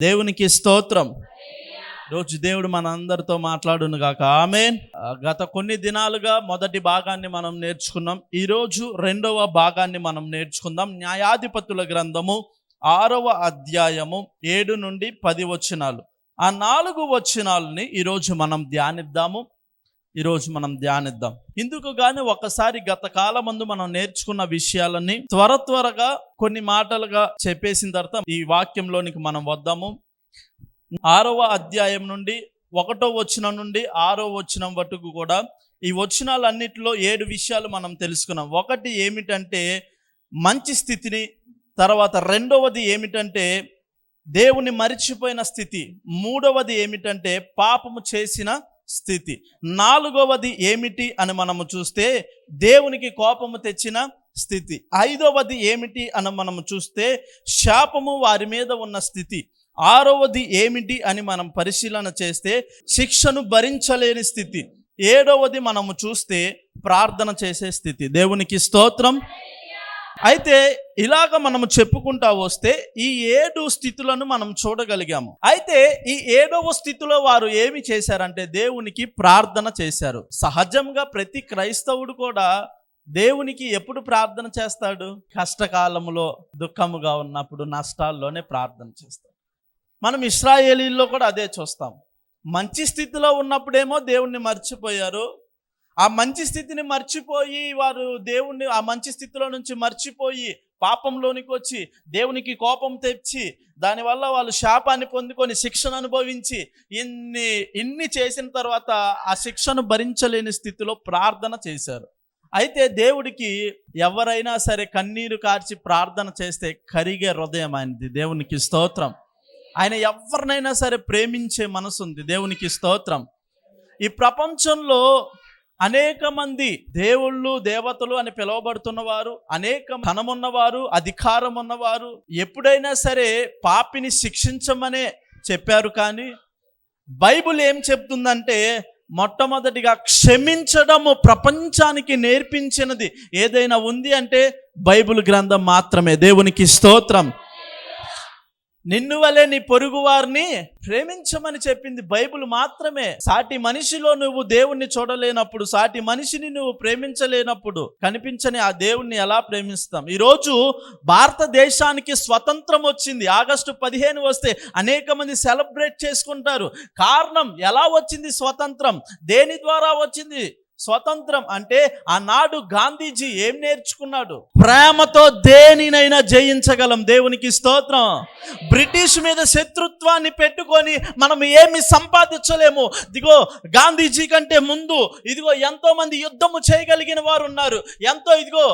దేవునికి స్తోత్రం. రోజు దేవుడు మన అందరితో మాట్లాడును గాక. ఆమేన్. గత కొన్ని దినాలుగా మొదటి భాగాన్ని మనం నేర్చుకున్నాం. ఈరోజు రెండవ భాగాన్ని మనం నేర్చుకుందాం. న్యాయాధిపతుల గ్రంథము 6వ అధ్యాయము 7 నుండి 10 వచనాలు. ఆ 4 వచనాలని ఈరోజు మనం ధ్యానిద్దాం. ఇందుకు గాని ఒకసారి గత కాలమందు మనం నేర్చుకున్న విషయాలని త్వరగా కొన్ని మాటలుగా చెప్పేసిన తర్వాత ఈ వాక్యంలోనికి మనం వద్దాము. 6వ అధ్యాయం నుండి 1వ వచనం నుండి 6వ వచనం వరకు కూడా ఈ వచనాలన్నిటిలో 7 విషయాలు మనం తెలుసుకున్నాం. ఒకటి ఏమిటంటే మంచి స్థితిని, తర్వాత రెండవది ఏమిటంటే దేవుని మరిచిపోయిన స్థితి, మూడవది ఏమిటంటే పాపము చేసిన స్థితి, 4వది ఏమిటి అని మనము చూస్తే దేవునికి కోపము తెచ్చిన స్థితి, 5వది ఏమిటి అని మనము చూస్తే శాపము వారి మీద ఉన్న స్థితి, 6వది ఏమిటి అని మనం పరిశీలన చేస్తే శిక్షను భరించలేని స్థితి, 7వది మనము చూస్తే ప్రార్థన చేసే స్థితి. దేవునికి స్తోత్రం. అయితే ఇలాగ మనము చెప్పుకుంటా వస్తే ఈ 7 స్థితులను మనం చూడగలిగాము. అయితే ఈ 7వ స్థితిలో వారు ఏమి చేశారంటే దేవునికి ప్రార్థన చేశారు. సహజంగా ప్రతి క్రైస్తవుడు కూడా దేవునికి ఎప్పుడు ప్రార్థన చేస్తాడు? కష్టకాలంలో, దుఃఖముగా ఉన్నప్పుడు, నష్టాల్లోనే ప్రార్థన చేస్తాడు. మనం ఇశ్రాయేలీల్లో కూడా అదే చూస్తాం. మంచి స్థితిలో ఉన్నప్పుడేమో దేవుణ్ణి మర్చిపోయారు. ఆ మంచి స్థితిని మర్చిపోయి వారు దేవుణ్ణి ఆ మంచి స్థితిలో నుంచి మర్చిపోయి పాపంలోనికి వచ్చి దేవునికి కోపం తెచ్చి దానివల్ల వాళ్ళు శాపాన్ని పొందుకొని శిక్షను అనుభవించి ఇన్ని చేసిన తర్వాత ఆ శిక్షను భరించలేని స్థితిలో ప్రార్థన చేశారు. అయితే దేవుడికి ఎవరైనా సరే కన్నీరు కార్చి ప్రార్థన చేస్తే కరిగే హృదయం ఆయనది. దేవునికి స్తోత్రం. ఆయన ఎవరినైనా సరే ప్రేమించే మనసు ఉంది. దేవునికి స్తోత్రం. ఈ ప్రపంచంలో అనేక మంది దేవుళ్ళు, దేవతలు అని పిలువబడుతున్నవారు, అనేక ధనమున్నవారు, అధికారం ఉన్నవారు ఎప్పుడైనా సరే పాపిని శిక్షించమనే చెప్పారు. కానీ బైబిల్ ఏం చెప్తుందంటే మొట్టమొదటిగా క్షమించడము ప్రపంచానికి నేర్పించినది ఏదైనా ఉంది అంటే బైబిల్ గ్రంథం మాత్రమే. దేవునికి స్తోత్రం. నిన్ను వలె నీ పొరుగు వారిని ప్రేమించమని చెప్పింది బైబిల్ మాత్రమే. సాటి మనిషిలో నువ్వు దేవుణ్ణి చూడలేనప్పుడు, సాటి మనిషిని నువ్వు ప్రేమించలేనప్పుడు కనిపించని ఆ దేవుణ్ణి ఎలా ప్రేమిస్తాం? ఈరోజు భారతదేశానికి స్వతంత్రం వచ్చింది. ఆగస్టు 15 వస్తే అనేక మంది సెలబ్రేట్ చేసుకుంటారు. కారణం, ఎలా వచ్చింది స్వతంత్రం? దేని ద్వారా వచ్చింది స్వతంత్రం అంటే ఆనాడు గాంధీజీ ఏం నేర్చుకున్నాడు? ప్రేమతో దేనినైనా జయించగలం. దేవునికి స్తోత్రం. బ్రిటిష్ మీద శత్రుత్వాన్ని పెట్టుకొని మనం ఏమి సంపాదించలేము. ఇదిగో గాంధీజీ కంటే ముందు ఇదిగో ఎంతో మంది యుద్ధము చేయగలిగిన వారు ఉన్నారు. ఇదిగో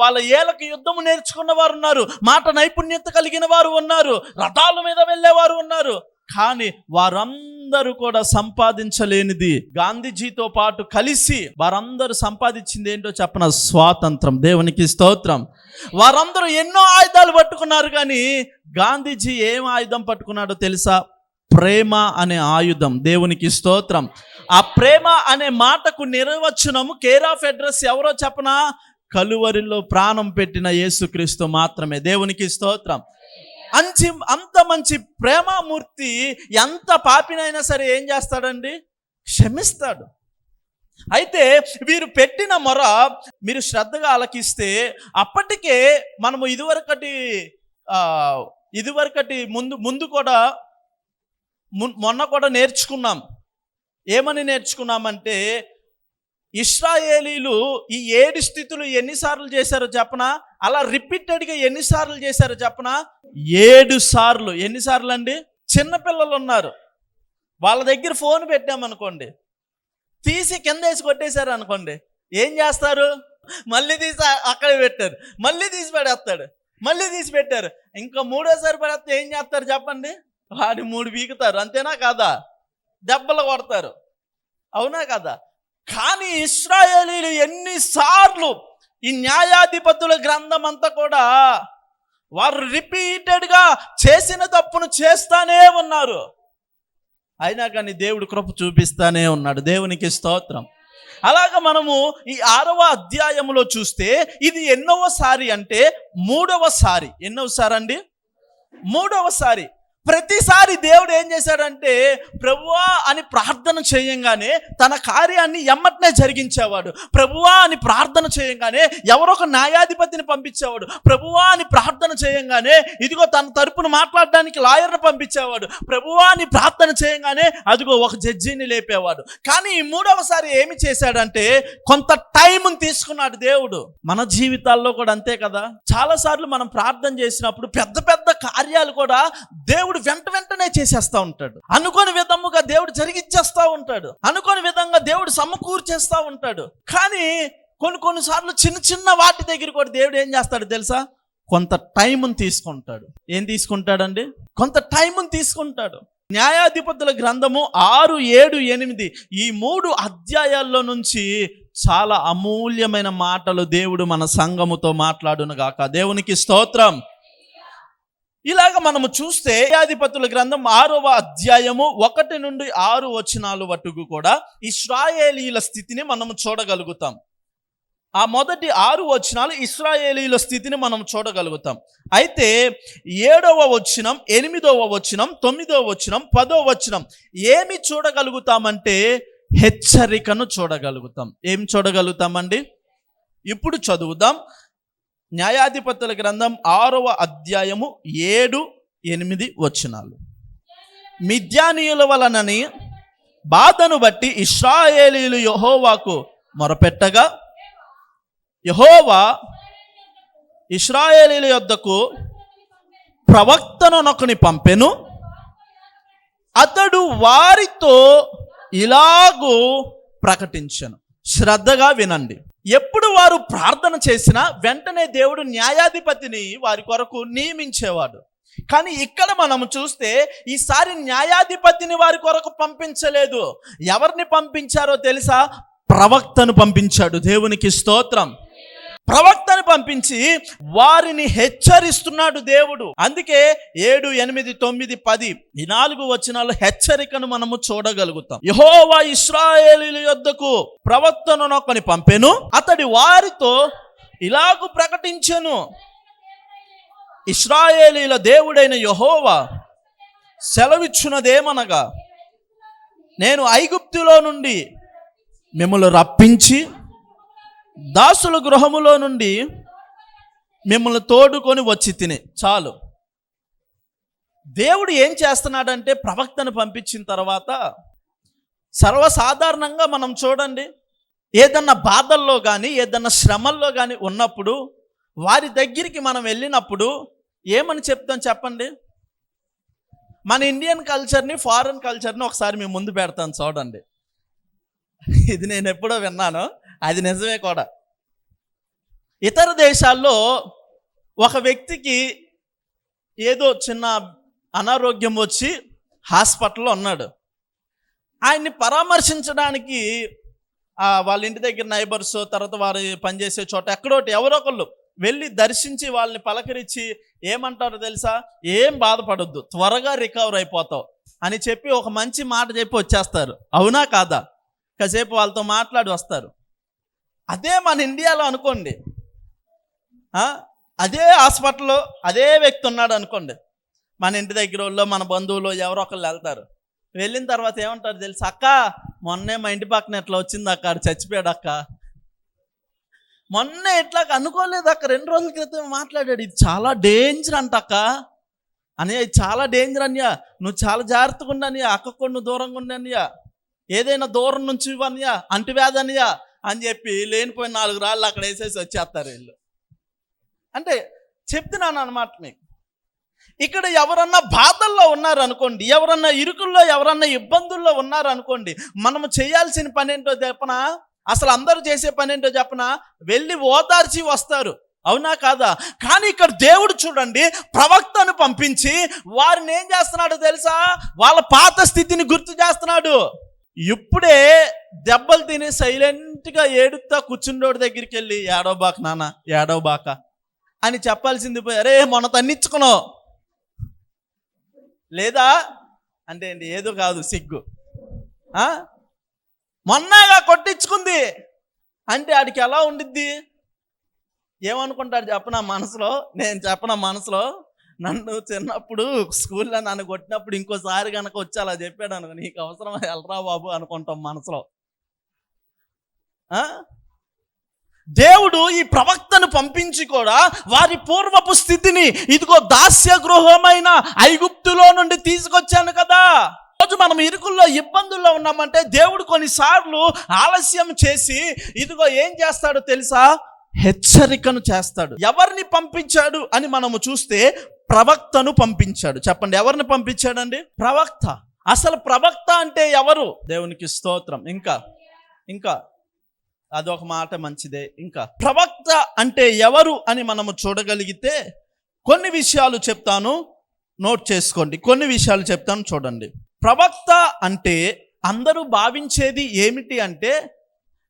వాళ్ళ ఏళ్ళకి యుద్ధము నేర్చుకున్న వారు ఉన్నారు. మాట నైపుణ్యత కలిగిన వారు ఉన్నారు. రథాల మీద వెళ్ళేవారు ఉన్నారు. కానీ వారందరూ కూడా సంపాదించలేనిది గాంధీజీతో పాటు కలిసి వారందరూ సంపాదించింది ఏంటో చెప్పన? స్వాతంత్రం. దేవునికి స్తోత్రం. వారందరూ ఎన్నో ఆయుధాలు పట్టుకున్నారు, కానీ గాంధీజీ ఏం ఆయుధం పట్టుకున్నాడో తెలుసా? ప్రేమ అనే ఆయుధం. దేవునికి స్తోత్రం. ఆ ప్రేమ అనే మాటకు నిర్వచనము, కేర్ ఆఫ్ అడ్రస్ ఎవరో చెప్పనా? కలువరిలో ప్రాణం పెట్టిన యేసుక్రీస్తు మాత్రమే. దేవునికి స్తోత్రం. అంత మంచి ప్రేమమూర్తి ఎంత పాపినైనా సరే ఏం చేస్తాడండి? క్షమిస్తాడు. అయితే వీరు పెట్టిన మొర మీరు శ్రద్ధగా ఆలకిస్తే అప్పటికే మనము ఇదివరకటి ముందు కూడా మొన్న కూడా నేర్చుకున్నాం. ఏమని నేర్చుకున్నామంటే ఇశ్రాయేలీలు ఈ 7 స్థితులు ఎన్నిసార్లు చేశారో చెప్పనా? అలా రిపీటెడ్గా ఎన్నిసార్లు చేశారో చెప్పనా? 7 సార్లు. ఎన్నిసార్లు అండి? చిన్నపిల్లలు ఉన్నారు, వాళ్ళ దగ్గర ఫోన్ పెట్టామనుకోండి, తీసి కింద వేసి కొట్టేశారు అనుకోండి, ఏం చేస్తారు? మళ్ళీ తీసి అక్కడ పెట్టారు, మళ్ళీ తీసి పడేస్తాడు, మళ్ళీ తీసి పెట్టారు, ఇంకా 3వసారి పడేస్తే ఏం చేస్తారు చెప్పండి? వాడి 3 వీకుతారు. అంతేనా కాదా? దెబ్బలు కొడతారు. అవునా కదా? కానీ ఇశ్రాయేలీలు ఎన్నిసార్లు ఈ న్యాయాధిపతుల గ్రంథం అంతా కూడా వారు రిపీటెడ్గా చేసిన తప్పును చేస్తానే ఉన్నారు. అయినా కానీ దేవుడు కృప చూపిస్తానే ఉన్నాడు. దేవునికి స్తోత్రం. అలాగా మనము ఈ 6వ అధ్యాయములో చూస్తే ఇది ఎన్నోసారి అంటే 3వసారి. ఎన్నోసారి అండి? 3వసారి. ప్రతిసారి దేవుడు ఏం చేశాడంటే ప్రభువా అని ప్రార్థన చేయంగానే తన కార్యాన్ని ఎమ్మటనే జరిగించేవాడు. ప్రభువా అని ప్రార్థన చేయంగానే ఎవరొక న్యాయాధిపతిని పంపించేవాడు. ప్రభువా అని ప్రార్థన చేయంగానే ఇదిగో తన తరపున మాట్లాడడానికి లాయర్ని పంపించేవాడు. ప్రభువా అని ప్రార్థన చేయంగానే అదిగో ఒక జడ్జిని లేపేవాడు. కానీ ఈ మూడవసారి ఏమి చేశాడంటే కొంత టైంని తీసుకున్నాడు దేవుడు. మన జీవితాల్లో కూడా అంతే కదా. చాలాసార్లు మనం ప్రార్థన చేసినప్పుడు పెద్ద పెద్ద కార్యాలు కూడా దేవుడు వెంటనే చేసేస్తా ఉంటాడు. అనుకోని విధముగా దేవుడు జరిగిచ్చేస్తా ఉంటాడు. అనుకోని విధంగా దేవుడు సమకూర్చేస్తా ఉంటాడు. కానీ కొన్నిసార్లు చిన్న చిన్న వాటి దగ్గర కూడా దేవుడు ఏం చేస్తాడు తెలుసా? కొంత టైంని తీసుకుంటాడు. ఏం తీసుకుంటాడండి? కొంత టైంని తీసుకుంటాడు. న్యాయాధిపతుల గ్రంథము 6, 7, 8 ఈ 3 అధ్యాయాల్లో నుంచి చాలా అమూల్యమైన మాటలు దేవుడు మన సంఘముతో మాట్లాడునుగాక. దేవునికి స్తోత్రం. ఇలాగ మనము చూస్తే న్యాయాధిపతుల గ్రంథం 6వ అధ్యాయము 1 నుండి 6 వచనాలు వరకు కూడా ఇశ్రాయేలీల స్థితిని మనము చూడగలుగుతాం. ఆ మొదటి 6 వచనాలు ఇశ్రాయేలీల స్థితిని మనం చూడగలుగుతాం. అయితే 7వ వచనం, 8వ వచనం, 9వ వచనం, 10వ వచనం ఏమి చూడగలుగుతామంటే హెచ్చరికను చూడగలుగుతాం. ఏం చూడగలుగుతామండి? ఇప్పుడు చదువుదాం. న్యాయాధిపతుల గ్రంథం 6వ అధ్యాయము 7, 8 వచనాలు. మిద్యానీయుల వలనని బాధను బట్టి ఇశ్రాయేలీయులు యెహోవాకు మొరపెట్టగా యెహోవా ఇశ్రాయేలీయుల యొద్దకు ప్రవక్తనొకని పంపెను. అతడు వారితో ఇలాగూ ప్రకటించెను. శ్రద్ధగా వినండి. ఎప్పుడు వారు ప్రార్థన చేసినా వెంటనే దేవుడు న్యాయాధిపతిని వారి కొరకు నియమించేవాడు. కానీ ఇక్కడ మనం చూస్తే ఈసారి న్యాయాధిపతిని వారి కొరకు పంపించలేదు. ఎవరిని పంపించారో తెలుసా? ప్రవక్తను పంపించాడు. దేవునికి స్తోత్రం. ప్రవక్తను పంపించి వారిని హెచ్చరిస్తున్నాడు దేవుడు. అందుకే 7, 8, 9, 10 ఈ 4 వచనాలు హెచ్చరికను మనము చూడగలుగుతాం. యెహోవా ఇశ్రాయేలీయుల యొద్దకు ప్రవక్తనొకని పంపెను. అతడి వారితో ఇలాగు ప్రకటించెను. ఇశ్రాయేలీయుల దేవుడైన యెహోవా సెలవిచ్చున్నదేమనగా, నేను ఐగుప్తులో నుండి మిమ్మల్ని రప్పించి దాసుల గృహములో నుండి మిమ్మల్ని తోడుకొని వచ్చి తిని. చాలు. దేవుడు ఏం చేస్తున్నాడంటే ప్రవక్తను పంపించిన తర్వాత సర్వసాధారణంగా మనం చూడండి, ఏదన్నా బాధల్లో కానీ ఏదన్నా శ్రమల్లో కానీ ఉన్నప్పుడు వారి దగ్గరికి మనం వెళ్ళినప్పుడు ఏమని చెప్తాం చెప్పండి? మన ఇండియన్ కల్చర్ని ఫారెన్ కల్చర్ని ఒకసారి మేము ముందు పెడతాను చూడండి. ఇది నేను ఎప్పుడో విన్నాను, అది నిజమే కూడా. ఇతర దేశాల్లో ఒక వ్యక్తికి ఏదో చిన్న అనారోగ్యం వచ్చి హాస్పిటల్లో ఉన్నాడు. ఆయన్ని పరామర్శించడానికి వాళ్ళ ఇంటి దగ్గర నైబర్స్, తర్వాత వారు పనిచేసే చోట ఎక్కడోటి ఎవరో ఒకళ్ళు వెళ్ళి దర్శించి వాళ్ళని పలకరించి ఏమంటారో తెలుసా? ఏం బాధపడొద్దు, త్వరగా రికవర్ అయిపోతావు అని చెప్పి ఒక మంచి మాట చెప్పి వచ్చేస్తారు. అవునా కాదా? కాసేపు వాళ్ళతో మాట్లాడి వస్తారు. అదే మన ఇండియాలో అనుకోండి, అదే హాస్పిటల్లో అదే వ్యక్తి ఉన్నాడు అనుకోండి, మన ఇంటి దగ్గర వాళ్ళు మన బంధువులు ఎవరో ఒకళ్ళు వెళ్తారు. వెళ్ళిన తర్వాత ఏమంటారు తెలుసు? అక్క మొన్నే మా ఇంటి పక్కన ఎట్లా వచ్చింది అక్క, చచ్చిపోయాడు అక్క, మొన్నే ఇట్లా అనుకోలేదు అక్క, 2 రోజుల క్రితం మాట్లాడాడు, ఇది చాలా డేంజర్ అంట అక్క అన్నయ్య, ఇది చాలా డేంజర్ అన్నయ్య, నువ్వు చాలా జాగ్రత్తగా ఉండనియా, అక్క నువ్వు దూరంగా ఉండనియా, ఏదైనా దూరం నుంచి ఇవ్వనియా, అంటువ్యాధి అనియా అని చెప్పి లేనిపోయిన 4 రాళ్ళు అక్కడ వేసేసి వచ్చేస్తారు వీళ్ళు. అంటే చెప్తున్నాను అన్నమాట మీకు. ఇక్కడ ఎవరన్నా బాధల్లో ఉన్నారనుకోండి, ఎవరన్నా ఇరుకుల్లో, ఎవరన్నా ఇబ్బందుల్లో ఉన్నారనుకోండి, మనము చేయాల్సిన పని ఏంటో చెప్పనా? అసలు అందరూ చేసే పని ఏంటో చెప్పనా? వెళ్ళి ఓదార్చి వస్తారు. అవునా కాదా? కానీ ఇక్కడ దేవుడు చూడండి, ప్రవక్తను పంపించి వారిని ఏం చేస్తున్నాడో తెలుసా? వాళ్ళ పాత స్థితిని గుర్తు చేస్తున్నాడు. ఇప్పుడే దెబ్బలు తిని సైలెంట్గా ఏడుతా కూర్చుండోడి దగ్గరికి వెళ్ళి ఏడవబాక నాన్న, ఏడవబాక అని చెప్పాల్సింది పోయి, అరే మొన్న తన్నిచ్చుకున్నావు లేదా అంటే ఏంటి? ఏదో కాదు, సిగ్గు. మొన్నగా కొట్టించుకుంది అంటే ఆడికి ఎలా ఉండిద్ది? ఏమనుకుంటాడు చెప్పనా మనసులో? నేను చెప్పనా మనసులో, నన్ను చిన్నప్పుడు స్కూల్లో నన్ను కొట్టినప్పుడు ఇంకోసారి కనుక వచ్చి అలా చెప్పాడు అనుకో, నీకు అవసరం వెళ్ళరా బాబు అనుకుంటాం మనసులో. దేవుడు ఈ ప్రవక్తను పంపించి కూడా వారి పూర్వపు స్థితిని, ఇదిగో దాస్య గృహమైన ఐగుప్తులో నుండి తీసుకొచ్చాను కదా. రోజు మనం ఇరుకుల్లో ఇబ్బందుల్లో ఉన్నామంటే దేవుడు కొన్నిసార్లు ఆలస్యం చేసి ఇదిగో ఏం చేస్తాడో తెలుసా? హెచ్చరికను చేస్తాడు. ఎవరిని పంపించాడు అని మనము చూస్తే ప్రవక్తను పంపించాడు. చెప్పండి, ఎవరిని పంపించాడండి? ప్రవక్త. అసలు ప్రవక్త అంటే ఎవరు? దేవునికి స్తోత్రం. ఇంకా అదొక మాట మంచిదే. ఇంకా ప్రవక్త అంటే ఎవరు అని మనము చూడగలిగితే కొన్ని విషయాలు చెప్తాను, నోట్ చేసుకోండి. కొన్ని విషయాలు చెప్తాను, చూడండి. ప్రవక్త అంటే అందరూ భావించేది ఏమిటి అంటే,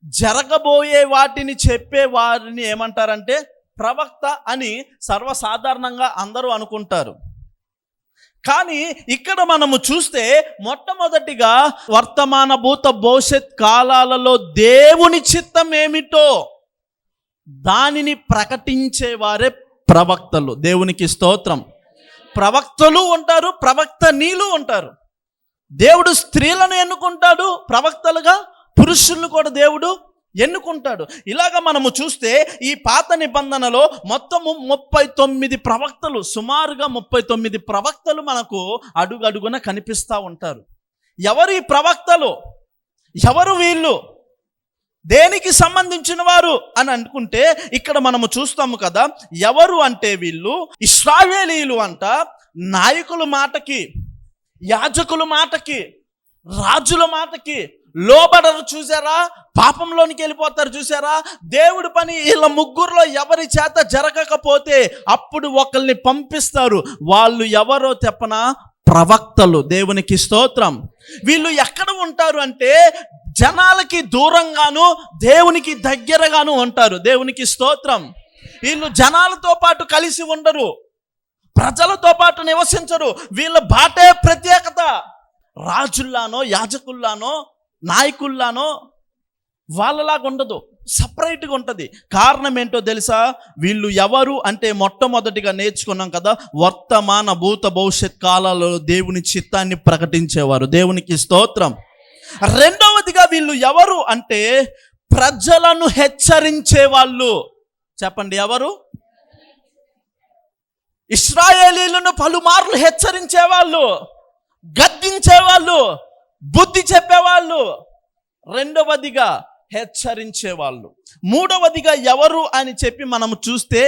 జరగబోయే వాటిని చెప్పే వారిని ఏమంటారంటే ప్రవక్త అని సర్వసాధారణంగా అందరూ అనుకుంటారు. కానీ ఇక్కడ మనము చూస్తే మొట్టమొదటిగా వర్తమాన భూత భవిష్యత్ కాలాలలో దేవుని చిత్తం ఏమిటో దానిని ప్రకటించేవారే ప్రవక్తలు. దేవునికి స్తోత్రం. ప్రవక్తలు ఉంటారు, ప్రవక్తనీలు ఉంటారు. దేవుడు స్త్రీలను ఎన్నుకుంటాడు ప్రవక్తలుగా, పురుషులను కూడా దేవుడు ఎన్నుకుంటాడు. ఇలాగ మనము చూస్తే ఈ పాత నిబంధనలో మొత్తము 39 ప్రవక్తలు, సుమారుగా 39 ప్రవక్తలు మనకు అడుగడుగున కనిపిస్తూ ఉంటారు. ఎవరు ఈ ప్రవక్తలు? ఎవరు వీళ్ళు? దేనికి సంబంధించిన వారు అని అనుకుంటే ఇక్కడ మనము చూస్తాము కదా. ఎవరు అంటే వీళ్ళు ఇశ్రాయేలీయులు అంట. నాయకుల మాటకి, యాజకుల మాటకి, రాజుల మాటకి లోబడరు. చూసారా? పాపంలోనికి వెళ్ళిపోతారు. చూసారా? దేవుడి పని వీళ్ళ ముగ్గురులో ఎవరి చేత జరగకపోతే అప్పుడు ఒకరిని పంపిస్తారు. వాళ్ళు ఎవరో చెప్పనా? ప్రవక్తలు. దేవునికి స్తోత్రం. వీళ్ళు ఎక్కడ ఉంటారు అంటే జనాలకి దూరంగాను దేవునికి దగ్గరగాను ఉంటారు. దేవునికి స్తోత్రం. వీళ్ళు జనాలతో పాటు కలిసి ఉండరు, ప్రజలతో పాటు నివసించరు. వీళ్ళ బాటే ప్రత్యేకత. రాజుల్లానో, యాజకుల్లానో, నాయకుల్లానో వాళ్ళలాగా ఉండదు, సపరేట్గా ఉంటుంది. కారణం ఏంటో తెలుసా? వీళ్ళు ఎవరు అంటే మొట్టమొదటిగా నేర్చుకున్నాం కదా, వర్తమాన భూత భవిష్యత్ కాలాలలో దేవుని చిత్తాన్ని ప్రకటించేవారు. దేవునికి స్తోత్రం. రెండవదిగా వీళ్ళు ఎవరు అంటే ప్రజలను హెచ్చరించే వాళ్ళు. చెప్పండి, ఎవరు? ఇశ్రాయేలీయులను పలుమార్లు హెచ్చరించేవాళ్ళు, గద్దించేవాళ్ళు, బుద్ధి చెప్పేవాళ్ళు. రెండవదిగా హెచ్చరించేవాళ్ళు. మూడవదిగా ఎవరు అని చెప్పి మనం చూస్తే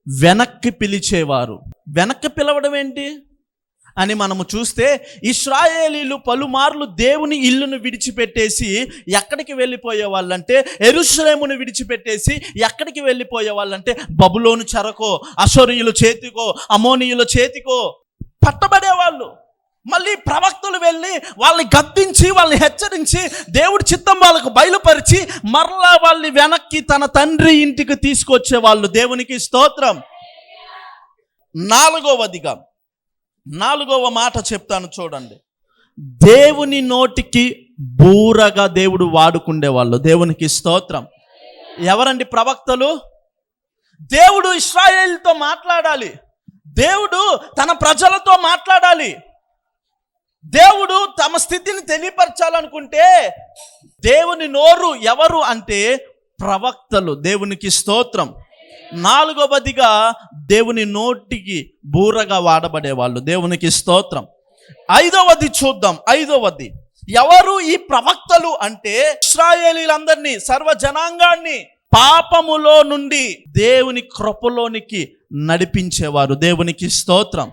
వెనక్కి పిలిచేవారు. వెనక్కి పిలవడం ఏంటి అని మనము చూస్తే ఇశ్రాయేలీయులు పలుమార్లు దేవుని ఇల్లును విడిచిపెట్టేసి ఎక్కడికి వెళ్ళిపోయే వాళ్ళంటే, యెరూషలేమును విడిచిపెట్టేసి ఎక్కడికి వెళ్ళిపోయే వాళ్ళంటే బబులోను చెరకో, అషూరీయుల చేతికో, అమోనీయుల చేతికో పట్టబడేవాళ్ళు. మళ్ళీ ప్రవక్తలు వెళ్ళి వాళ్ళని గద్దించి, వాళ్ళని హెచ్చరించి, దేవుడి చిత్తం వాళ్ళకు బయలుపరిచి మరలా వాళ్ళని వెనక్కి తన తండ్రి ఇంటికి తీసుకొచ్చేవాళ్ళు. దేవునికి స్తోత్రం. నాలుగవ మాట చెప్తాను, చూడండి. దేవుని నోటికి బూరగా దేవుడు వాడుకుండేవాళ్ళు. దేవునికి స్తోత్రం. ఎవరండి ప్రవక్తలు? దేవుడు ఇశ్రాయేలుతో మాట్లాడాలి, దేవుడు తన ప్రజలతో మాట్లాడాలి, దేవుడు తమ స్థితిని తెలియపరచాలనుకుంటే దేవుని నోరు ఎవరు అంటే ప్రవక్తలు. దేవునికి స్తోత్రం. నాలుగవదిగా దేవుని నోటికి బూరగా వాడబడేవాళ్ళు. దేవునికి స్తోత్రం. ఐదవది చూద్దాం. ఐదవది ఎవరు ఈ ప్రవక్తలు అంటే ఇశ్రాయేలీయులందరినీ, సర్వజనాంగాన్ని పాపములో నుండి దేవుని కృపలోనికి నడిపించేవారు. దేవునికి స్తోత్రం.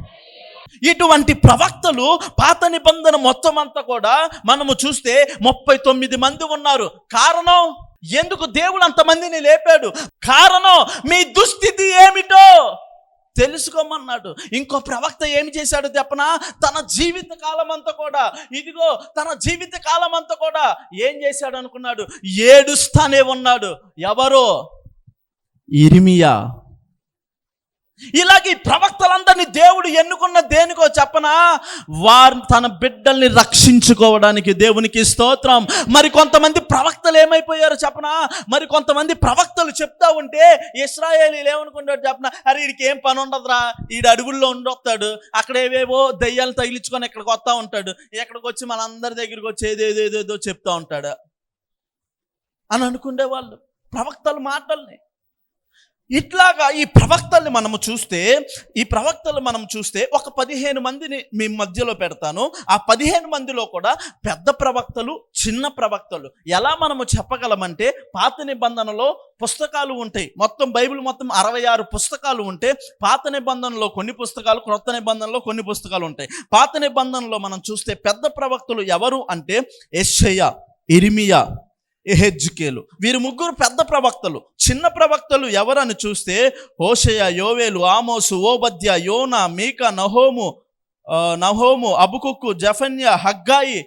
ఇటువంటి ప్రవక్తలు పాత నిబంధన మొత్తం అంతా కూడా మనము చూస్తే 39 మంది ఉన్నారు. కారణం, ఎందుకు దేవుడు అంతమందిని లేపాడు? కారణం, మీ దుస్థితి ఏమిటో తెలుసుకోమన్నాడు. ఇంకో ప్రవక్త ఏమి చేశాడు చెప్పనా? తన జీవిత కాలం అంతా కూడా ఏం చేశాడు అనుకున్నాడు? ఏడుస్తానే ఉన్నాడు. ఎవరో? ఇర్మియా. ఇలాగ ఈ ప్రవక్తలందరినీ దేవుడు ఎన్నుకున్న దేనికో చెప్పనా, వారు తన బిడ్డల్ని రక్షించుకోవడానికి. దేవునికి స్తోత్రం. మరి కొంతమంది ప్రవక్తలు ఏమైపోయారో చెప్పనా, మరి కొంతమంది ప్రవక్తలు చెప్తా ఉంటే ఇశ్రాయేలీలు ఏమనుకుంటారు చెప్పనా, అరే వీడికి ఏం పని ఉండదురా, వీడు అడవుల్లో ఉండొస్తాడు, అక్కడ ఏవేవో దయ్యాలు తగిలించుకొని ఇక్కడికి వస్తూ ఉంటాడు, ఎక్కడికి వచ్చి మనందరి దగ్గరికి వచ్చి ఏదేదో చెప్తా ఉంటాడు అని అనుకునే వాళ్ళు ప్రవక్తల మాటల్ని. ఇట్లాగా ఈ ప్రవక్తల్ని మనం చూస్తే ఒక 15 మందిని మీ మధ్యలో పెడతాను. ఆ 15 మందిలో కూడా పెద్ద ప్రవక్తలు, చిన్న ప్రవక్తలు. ఎలా మనము చెప్పగలమంటే, పాత నిబంధనలో పుస్తకాలు ఉంటాయి, మొత్తం బైబిల్ మొత్తం 66 పుస్తకాలు ఉంటే పాత నిబంధనలో కొన్ని పుస్తకాలు, క్రొత్త నిబంధనలో కొన్ని పుస్తకాలు ఉంటాయి. పాత నిబంధనలో మనం చూస్తే పెద్ద ప్రవక్తలు ఎవరు అంటే యెషయా, ఇర్మియా, యెహెజ్కేలు. వీరు ముగ్గురు పెద్ద ప్రవక్తలు. చిన్న ప్రవక్తలు ఎవరని చూస్తే హోషేయ, యోవేలు, ఆమోసు, ఓబద్య, యోనా, మీకా, నహోము, అబుకుక్కు, జెఫన్యా, హగ్గాయి,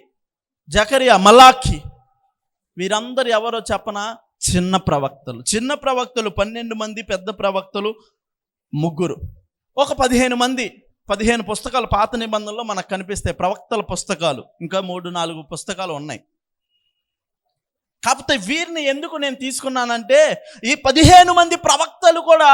జకరియా, మలాఖీ. వీరందరూ ఎవరో చెప్పనా, చిన్న ప్రవక్తలు. చిన్న ప్రవక్తలు 12 మంది, పెద్ద ప్రవక్తలు ముగ్గురు. ఒక 15 మంది, 15 పుస్తకాలు పాత నిబంధనలో మనకు కనిపిస్తాయి, ప్రవక్తల పుస్తకాలు. ఇంకా 3-4 పుస్తకాలు ఉన్నాయి. కాకపోతే వీరిని ఎందుకు నేను తీసుకున్నానంటే, ఈ 15 మంది ప్రవక్తలు కూడా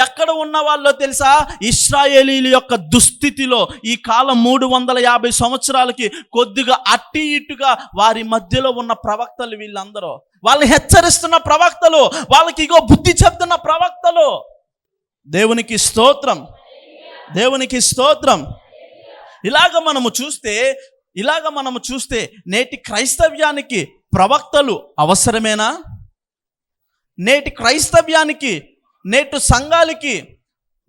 ఎక్కడ ఉన్న వాళ్ళో తెలుసా, ఇశ్రాయేలీల యొక్క దుస్థితిలో ఈ కాలం 350 సంవత్సరాలకి కొద్దిగా అట్టి ఇటుగా వారి మధ్యలో ఉన్న ప్రవక్తలు వీళ్ళందరూ. వాళ్ళని హెచ్చరిస్తున్న ప్రవక్తలు, వాళ్ళకి ఇగో బుద్ధి చెప్తున్న ప్రవక్తలు. దేవునికి స్తోత్రం, దేవునికి స్తోత్రం. ఇలాగ మనము చూస్తే నేటి క్రైస్తవ్యానికి ప్రవక్తలు అవసరమేనా? నేటి క్రైస్తవ్యానికి, నేటి సంఘాలకి,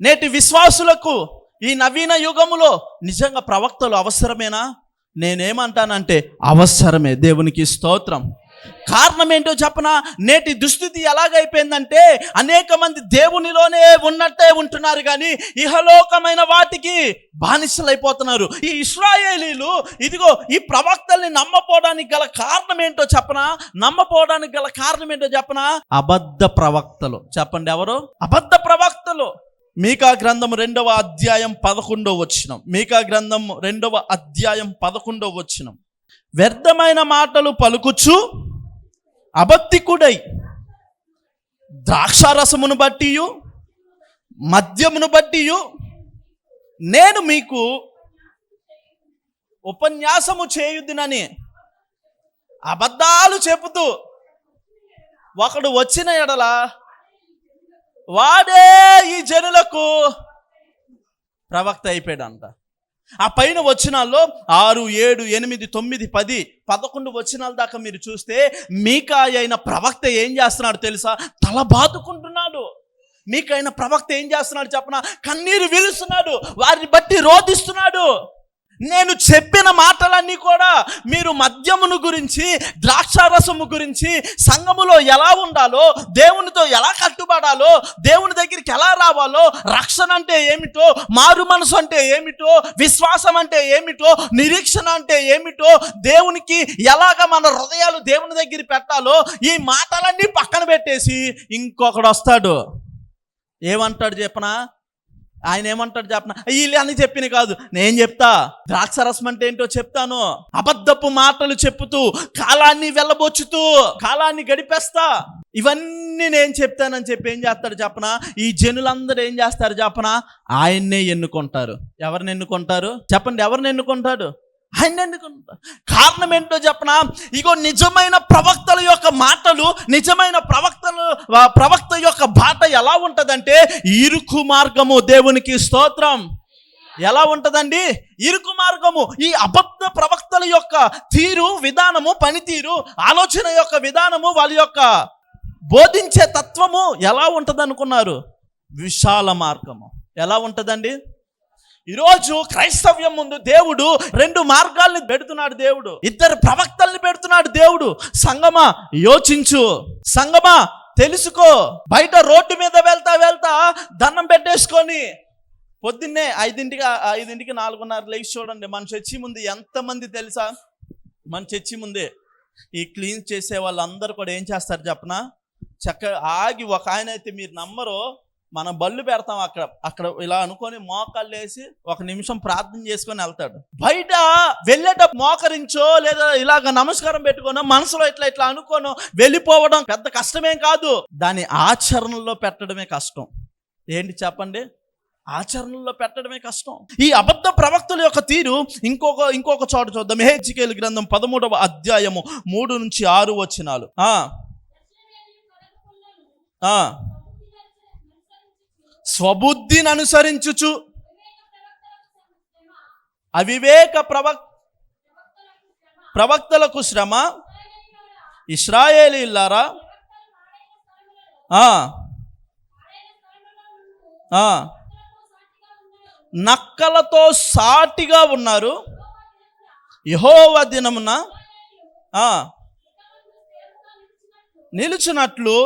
నేటి విశ్వాసులకు ఈ నవీన యుగములో నిజంగా ప్రవక్తలు అవసరమేనా? నేనేమంటానంటే అవసరమే. దేవునికి స్తోత్రం. కారణం ఏంటో చెప్పనా, నేటి దుస్థితి ఎలాగైపోయిందంటే, అనేక మంది దేవునిలోనే ఉన్నట్టే ఉంటున్నారు కానీ ఇహలోకమైన వాటికి బానిసలైపోతున్నారు. ఈ ఇశ్రాయేలీలు ఇదిగో ఈ ప్రవక్తల్ని నమ్మపోవడానికి గల కారణం ఏంటో చెప్పనా, అబద్ధ ప్రవక్తలు. చెప్పండి ఎవరు? అబద్ధ ప్రవక్తలు. మీకా గ్రంథం 2వ అధ్యాయం 11వ వచనం. మీకా గ్రంథం 2వ అధ్యాయం 11వ వచనం. వ్యర్థమైన మాటలు పలుకుచు అబద్ధికుడై ద్రాక్షారసమును బట్టియు మద్యమును బట్టియు నేను మీకు ఉపన్యాసము చేయుదునని అబద్ధాలు చెబుతూ ఒకడు వచ్చిన ఎడల వాడే ఈ జనులకు ప్రవక్త అయిపోయాడంట. ఆ పైన వచనాల్లో 6, 7, 8, 9, 10, 11 వచనాల దాకా మీరు చూస్తే మీకా అయిన ప్రవక్త ఏం చేస్తున్నాడు తెలుసా? తల బాదుకుంటున్నాడు. మీకైన ప్రవక్త ఏం చేస్తున్నాడు చెప్పనా? కన్నీరు విరుస్తున్నాడు, వారిని బట్టి రోధిస్తున్నాడు. నేను చెప్పిన మాటలన్నీ కూడా మీరు మద్యమును గురించి, ద్రాక్షారసము గురించి, సంఘములో ఎలా ఉండాలో, దేవునితో ఎలా కట్టుబడాలో, దేవుని దగ్గరికి ఎలా రావాలో, రక్షణ అంటే ఏమిటో, మారు మనసు అంటే ఏమిటో, విశ్వాసం అంటే ఏమిటో, నిరీక్షణ అంటే ఏమిటో, దేవునికి ఎలాగ మన హృదయాలు దేవుని దగ్గర పెట్టాలో, ఈ మాటలన్నీ పక్కన పెట్టేసి ఇంకొకడు వస్తాడు. ఏమంటాడు చెప్పనా? ఆయన ఏమంటాడు చెప్పనా? వీళ్ళు అని చెప్పిన కాదు, నేను చెప్తా. ద్రాక్షరసం అంటే ఏంటో చెప్తాను. అబద్ధపు మాటలు చెప్పుతూ, కాలాన్ని వెళ్ళబోచుతూ, కాలాన్ని గడిపేస్తా, ఇవన్నీ నేను చెప్తానని చెప్పి ఏం చేస్తాడు చెప్పనా? ఈ జనులందరూ ఏం చేస్తారు చెప్పనా? ఆయన్నే ఎన్నుకుంటారు. ఎవరిని ఎన్నుకుంటారు చెప్పండి? ఎవరిని ఎన్నుకుంటాడు? ఆయన ఎన్నుకుంటారు. కారణం ఏంటో చెప్పనా? ఇగో నిజమైన ప్రవక్తల యొక్క మాటలు, నిజమైన ప్రవక్త యొక్క బాట ఎలా ఉంటుందంటే ఇరుకు మార్గము. దేవునికి స్తోత్రం. ఎలా ఉంటుందండి? ఇరుకు మార్గము. ఈ అబద్ధ ప్రవక్తల యొక్క తీరు, విధానము, పనితీరు, ఆలోచన యొక్క విధానము, వాళ్ళ యొక్క బోధించే తత్వము ఎలా ఉంటుంది అనుకున్నారు? విశాల మార్గము. ఎలా ఉంటుందండి? ఈరోజు క్రైస్తవ్యం ముందు దేవుడు 2 మార్గాల్ని పెడుతున్నాడు. దేవుడు 2 ప్రవక్తల్ని పెడుతున్నాడు. దేవుడు సంగమా యోచించు, సంగమా తెలుసుకో. బయట రోడ్డు మీద వెళ్తా దండం పెట్టేసుకొని పొద్దున్నే 5కి 4:30 లేచి చూడండి, మన చర్చి ముందు ఎంతమంది తెలుసా? మన చర్చి ముందే ఈ క్లీన్ చేసే వాళ్ళందరూ కూడా ఏం చేస్తారు చెప్పనా? చక్కగా ఆగి, ఒక ఆయన అయితే మీరు నమ్మరు, మనం బళ్ళు పెడతాం అక్కడ ఇలా అనుకొని మోకాళ్ళు వేసి 1 నిమిషం ప్రార్థన చేసుకొని వెళ్తాడు. బయట వెళ్ళేటప్పుడు మోకరించో లేదా ఇలాగ నమస్కారం పెట్టుకోనో మనసులో ఇట్లా అనుకోనో వెళ్ళిపోవడం పెద్ద కష్టమేం కాదు. దాన్ని ఆచరణలో పెట్టడమే కష్టం. ఏంటి చెప్పండి? ఆచరణలో పెట్టడమే కష్టం. ఈ అబద్ధ ప్రవక్తల యొక్క తీరు ఇంకొక చోట చూద్దాం. యెహెజ్కేలు గ్రంథం 13వ అధ్యాయము 3 నుంచి 6 వచనాలు. స్వబుద్ధిని అనుసరించుచు అవివేక ప్రవక్తలకు శ్రమ. ఇశ్రాయేలీయులారా, నక్కలతో సాటిగా ఉన్నారు. యెహోవా దినమున నిలుచున్నట్లు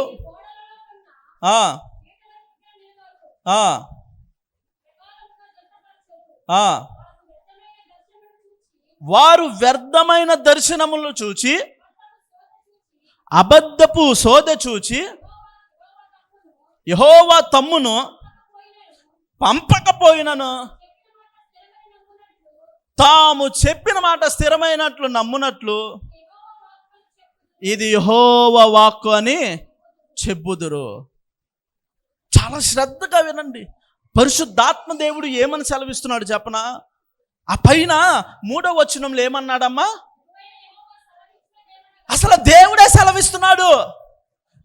వారు వ్యర్థమైన దర్శనములు చూచి అబద్ధపు సోదె చూచి యెహోవా తమ్మును పంపకపోయినను తాము చెప్పిన మాట స్థిరమైనట్లు నమ్మునట్లు ఇది యెహోవా వాక్కు అని చెప్పుదురు. చాలా శ్రద్ధగా వినండి. పరిశుద్ధాత్మ దేవుడు ఏమని సెలవిస్తున్నాడు చెప్పనా? ఆ పైన 3వ వచనంలో ఏమన్నాడమ్మా? అసలు దేవుడే సెలవిస్తున్నాడు.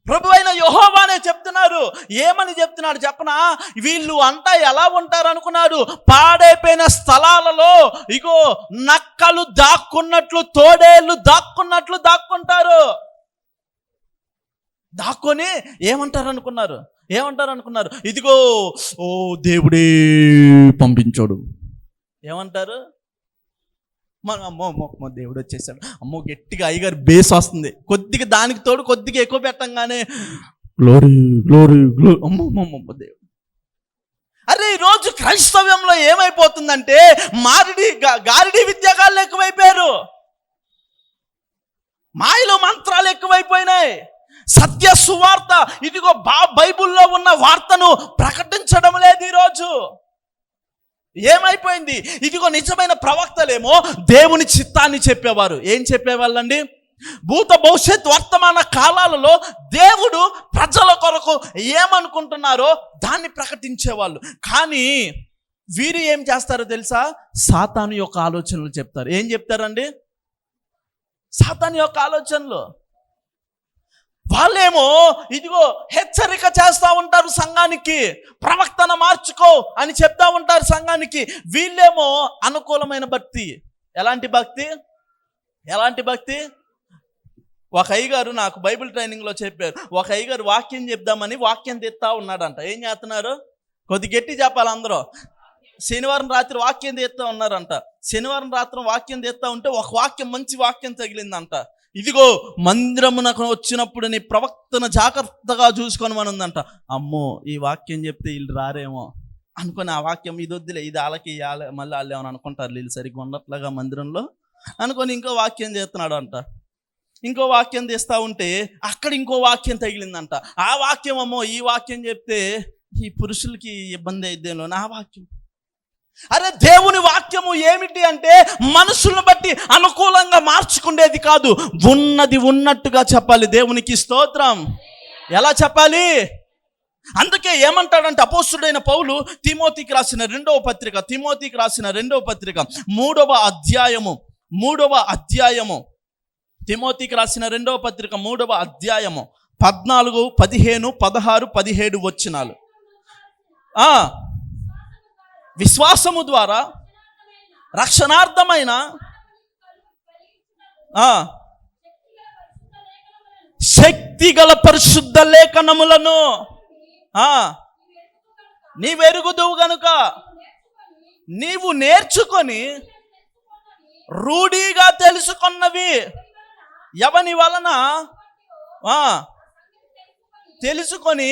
ప్రభువైన యెహోవానే చెప్తున్నారు. ఏమని చెప్తున్నాడు చెప్పనా? వీళ్ళు అంతా ఎలా ఉంటారు అనుకున్నారు? పాడైపోయిన స్థలాలలో ఇగో నక్కలు దాక్కున్నట్లు, తోడేళ్ళు దాక్కున్నట్లు దాక్కుంటారు. దాక్కొని ఏమంటారు అనుకున్నారు? ఇదిగో ఓ దేవుడే పంపించాడు. ఏమంటారు? అమ్మో దేవుడు వచ్చేసాడు, అమ్మో గట్టిగా అయ్యగారు బేస్ వస్తుంది, కొద్దిగా దానికి తోడు కొద్దిగా ఎక్కువ పెట్టంగానే గ్లోరీ గ్లోరీ గ్లోరీ, అమ్మో దేవుడు. అరే ఈరోజు క్రైస్తవ్యంలో ఏమైపోతుందంటే గారిడి విద్యాగాళ్ళు ఎక్కువైపోయారు, మాయలు మంత్రాలు ఎక్కువైపోయినాయి. సత్య సువార్త ఇదిగో బైబుల్లో ఉన్న వార్తను ప్రకటించడం లేదు ఈరోజు. ఏమైపోయింది? ఇదిగో నిజమైన ప్రవక్తలేమో దేవుని చిత్తాన్ని చెప్పేవారు. ఏం చెప్పేవాళ్ళండి? భూత భవిష్యత్ వర్తమాన కాలాలలో దేవుడు ప్రజల కొరకు ఏమనుకుంటున్నారో దాన్ని ప్రకటించేవాళ్ళు. కానీ వీరు ఏం చేస్తారో తెలుసా? సాతాను యొక్క ఆలోచనలు చెప్తారు. ఏం చెప్తారండి? సాతాను యొక్క ఆలోచనలు. వాళ్ళేమో ఇదిగో హెచ్చరిక చేస్తూ ఉంటారు సంఘానికి, ప్రవక్తన మార్చుకో అని చెప్తా ఉంటారు సంఘానికి. వీళ్ళేమో అనుకూలమైన భక్తి. ఎలాంటి భక్తి? ఒక అయ్యగారు నాకు బైబిల్ ట్రైనింగ్లో చెప్పారు. ఒక అయ్యగారు వాక్యం చెప్దామని వాక్యం తెస్తా ఉన్నాడంట. ఏం చేస్తున్నారు? కొద్ది గట్టి చెప్పాలి అందరూ. శనివారం రాత్రి వాక్యం తెస్తా ఉన్నారంట. శనివారం రాత్రి వాక్యం తెస్తా ఉంటే ఒక వాక్యం, మంచి వాక్యం తగిలిందంట. ఇదిగో మందిరమునకు వచ్చినప్పుడు నీ ప్రవక్తను జాగ్రత్తగా చూసుకొని మనుందంట. అమ్మో ఈ వాక్యం చెప్తే వీళ్ళు రారేమో అనుకుని ఆ వాక్యం ఇది వద్దులే, ఇది వాళ్ళకి మళ్ళీ వాళ్ళు ఏమని అనుకుంటారు, వీళ్ళు సరిగ్గా ఉండట్లుగా మందిరంలో అనుకొని ఇంకో వాక్యం చేస్తున్నాడు అంట. ఇంకో వాక్యం తెస్తా ఉంటే అక్కడ ఇంకో వాక్యం తగిలిందంట. ఆ వాక్యం అమ్మో ఈ వాక్యం చెప్తే ఈ పురుషులకి ఇబ్బంది అయిద్దేమో నా వాక్యం. అరే దేవుని వాక్యము ఏమిటి అంటే మనుషులను బట్టి అనుకూలంగా మార్చుకునేది కాదు, ఉన్నది ఉన్నట్టుగా చెప్పాలి. దేవునికి స్తోత్రం. ఎలా చెప్పాలి? అందుకే ఏమంటాడంటే అపోస్తుడైన పౌలు తిమోతికి రాసిన రెండవ పత్రిక 3వ అధ్యాయము తిమోతికి రాసిన 2వ పత్రిక 3వ అధ్యాయము 14, 15, 16, 17 వచనాలు. విశ్వాసము ద్వారా రక్షణార్థమైన శక్తిగల పరిశుద్ధ లేఖనములను నీవెరుగుదువు గనుక నీవు నేర్చుకొని రూఢిగా తెలుసుకున్నవి ఎవని వలన తెలుసుకొని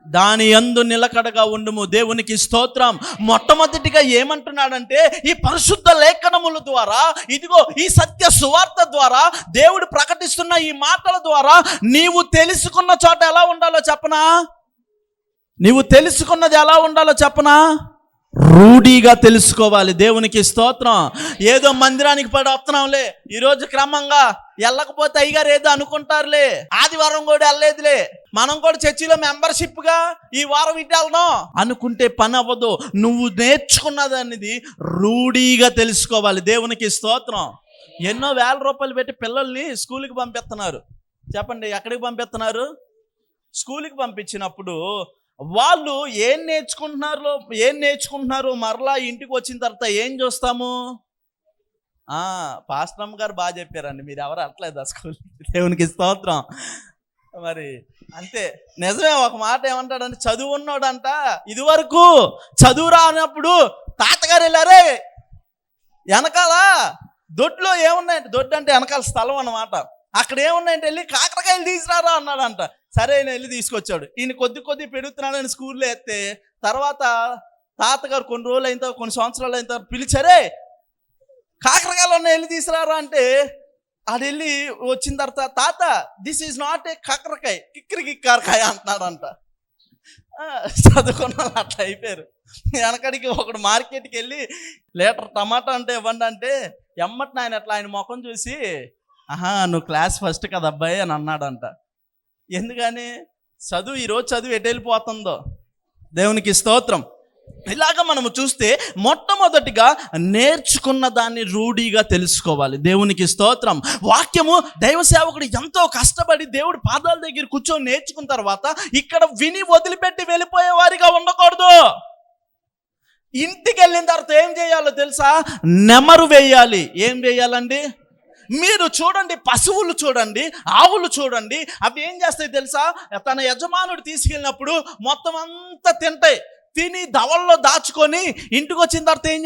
దాని యందు నిలకడగా ఉండుము. దేవునికి స్తోత్రం. మొట్టమొదటిగా ఏమంటున్నాడంటే ఈ పరిశుద్ధ లేఖనముల ద్వారా, ఇదిగో ఈ సత్య సువార్త ద్వారా, దేవుడు ప్రకటిస్తున్న ఈ మాటల ద్వారా నీవు తెలుసుకున్న చోట ఎలా ఉండాలో చెప్పనా? నీవు తెలుసుకున్నది ఎలా ఉండాలో చెప్పనా? రూఢిగా తెలుసుకోవాలి. దేవునికి స్తోత్రం. ఏదో మందిరానికి పడి వస్తున్నాంలే, ఈరోజు క్రమంగా వెళ్ళకపోతే అయ్యగారు ఏదో అనుకుంటారులే, ఆదివారం కూడా వెళ్ళలేదులే, మనం కూడా చర్చిలో మెంబర్షిప్గా ఈ వారం ఇటు వెళ్దాం అనుకుంటే పని అవ్వదు. నువ్వు నేర్చుకున్నది అనేది రూఢిగా తెలుసుకోవాలి. దేవునికి స్తోత్రం. ఎన్నో వేల రూపాయలు పెట్టి పిల్లల్ని స్కూల్కి పంపిస్తున్నారు. చెప్పండి, ఎక్కడికి పంపిస్తున్నారు? స్కూల్కి పంపించినప్పుడు వాళ్ళు ఏం నేర్చుకుంటున్నారు మరలా ఇంటికి వచ్చిన తర్వాత ఏం చూస్తాము? పాస్టమ్ గారు బాగా చెప్పారండి, మీరు ఎవరు అట్లేదా స్కూల్? దేవునికి స్తోత్రం. మరి అంతే, నిజమే. ఒక మాట ఏమంటాడంటే, చదువు ఉన్నాడంట ఇదివరకు చదువు రానప్పుడు తాతగారు వెళ్ళారే వెనకాల దొడ్లో ఏమున్నాయంటే, దొడ్డు అంటే వెనకాల స్థలం అన్నమాట, అక్కడ ఏమున్నాయంటే వెళ్ళి కాకరకాయలు తీసుకురారా అన్నాడంట. సరే ఆయన వెళ్ళి తీసుకొచ్చాడు. ఈయన కొద్ది పెరుగుతున్నాడని స్కూల్లో వేస్తే తర్వాత తాతగారు కొన్ని రోజులు అయిన తర్వాత, కొన్ని సంవత్సరాలు అయిన తర్వాత పిలిచారే కాకరకాయలు ఉన్నాయి వెళ్ళి తీసుకురారా అంటే, అది వెళ్ళి వచ్చిన తర్వాత తాత దిస్ ఈజ్ నాట్ ఏ కాకరకాయ, కిక్కరకాయ అంటున్నాడంట. చదువుకున్న అట్లా అయిపోయారు. వెనకడికి ఒకడు మార్కెట్కి వెళ్ళి లీటర్ టమాటా అంటే ఇవ్వండి అంటే, ఎమ్మటిని ఆయన అట్లా ఆయన ముఖం చూసి, నువ్వు క్లాస్ ఫస్ట్ కదా అబ్బాయి అని అన్నాడంట. ఎందుకని? ఈరోజు చదువు ఎటు వెళ్ళిపోతుందో. దేవునికి స్తోత్రం. ఇలాగ మనము చూస్తే మొట్టమొదటిగా నేర్చుకున్న దాన్ని రూఢిగా తెలుసుకోవాలి. దేవునికి స్తోత్రం. వాక్యము దైవ సేవకుడు ఎంతో కష్టపడి దేవుడి పాదాల దగ్గర కూర్చొని నేర్చుకున్న తర్వాత ఇక్కడ విని వదిలిపెట్టి వెళ్ళిపోయే వారిగా ఉండకూడదు. ఇంటికి వెళ్ళిన తర్వాత ఏం చేయాలో తెలుసా? నెమరు వేయాలి. ఏం వేయాలండి? మీరు చూడండి, పశువులు చూడండి, ఆవులు చూడండి, అవి ఏం చేస్తాయి తెలుసా? తన యజమానుడు తీసుకెళ్ళినప్పుడు మొత్తం అంతా తింటాయి. తిని దవల్లో దాచుకొని ఇంటికి వచ్చిన తర్వాత ఏం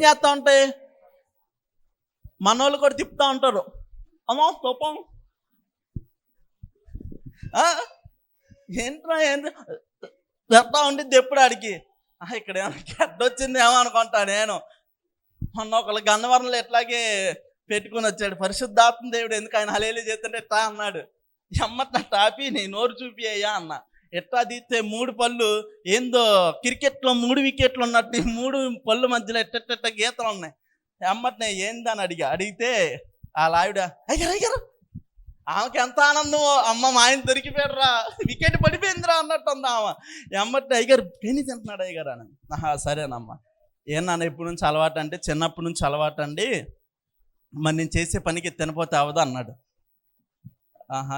చేస్తూ ఉంటాయి? మనోళ్ళు కూడా తిప్పుతూ ఉంటారు. అమ్మో తోపం ఏంట్రా చెప్తా ఉండిద్ది ఎప్పుడు ఆడికి. ఇక్కడ ఏమైనా గడ్డొచ్చింది ఏమో అనుకుంటా నేను. మొన్న ఒకళ్ళు గన్నవరంలో ఎట్లాగే పెట్టుకుని వచ్చాడు. పరిశుద్ధాత్మ దేవుడు ఎందుకు ఆయన హలేలు చేస్తుంటే ఎట్టా అన్నాడు. ఎమ్మట టాపి నీ నోరు చూపి అయ్యా అన్న. ఎట్లా తీస్తే 3 పళ్ళు ఏందో క్రికెట్లో 3 వికెట్లు ఉన్నట్టు 3 పళ్ళు మధ్యలో ఎట్ట గీతలు ఉన్నాయి. ఎమ్మటనే ఏందని అడిగితే వాళ్ళ ఆవిడ అయ్యారు, ఆమెకి ఎంత ఆనందమో, అమ్మ మా ఆయన దొరికిపోయాడురా, వికెట్ పడిపోయిందిరా అన్నట్టు ఉంది ఆమె. ఎమ్మటే అయ్యారు పెని తింటున్నాడు అయ్యారు అని. సరేనమ్మా, ఏమన్నా ఇప్పటి నుంచి అలవాటు అంటే, చిన్నప్పటి నుంచి అలవాటు అండి, మరి నేను చేసే పనికి తినపోతే అవదా అన్నాడు.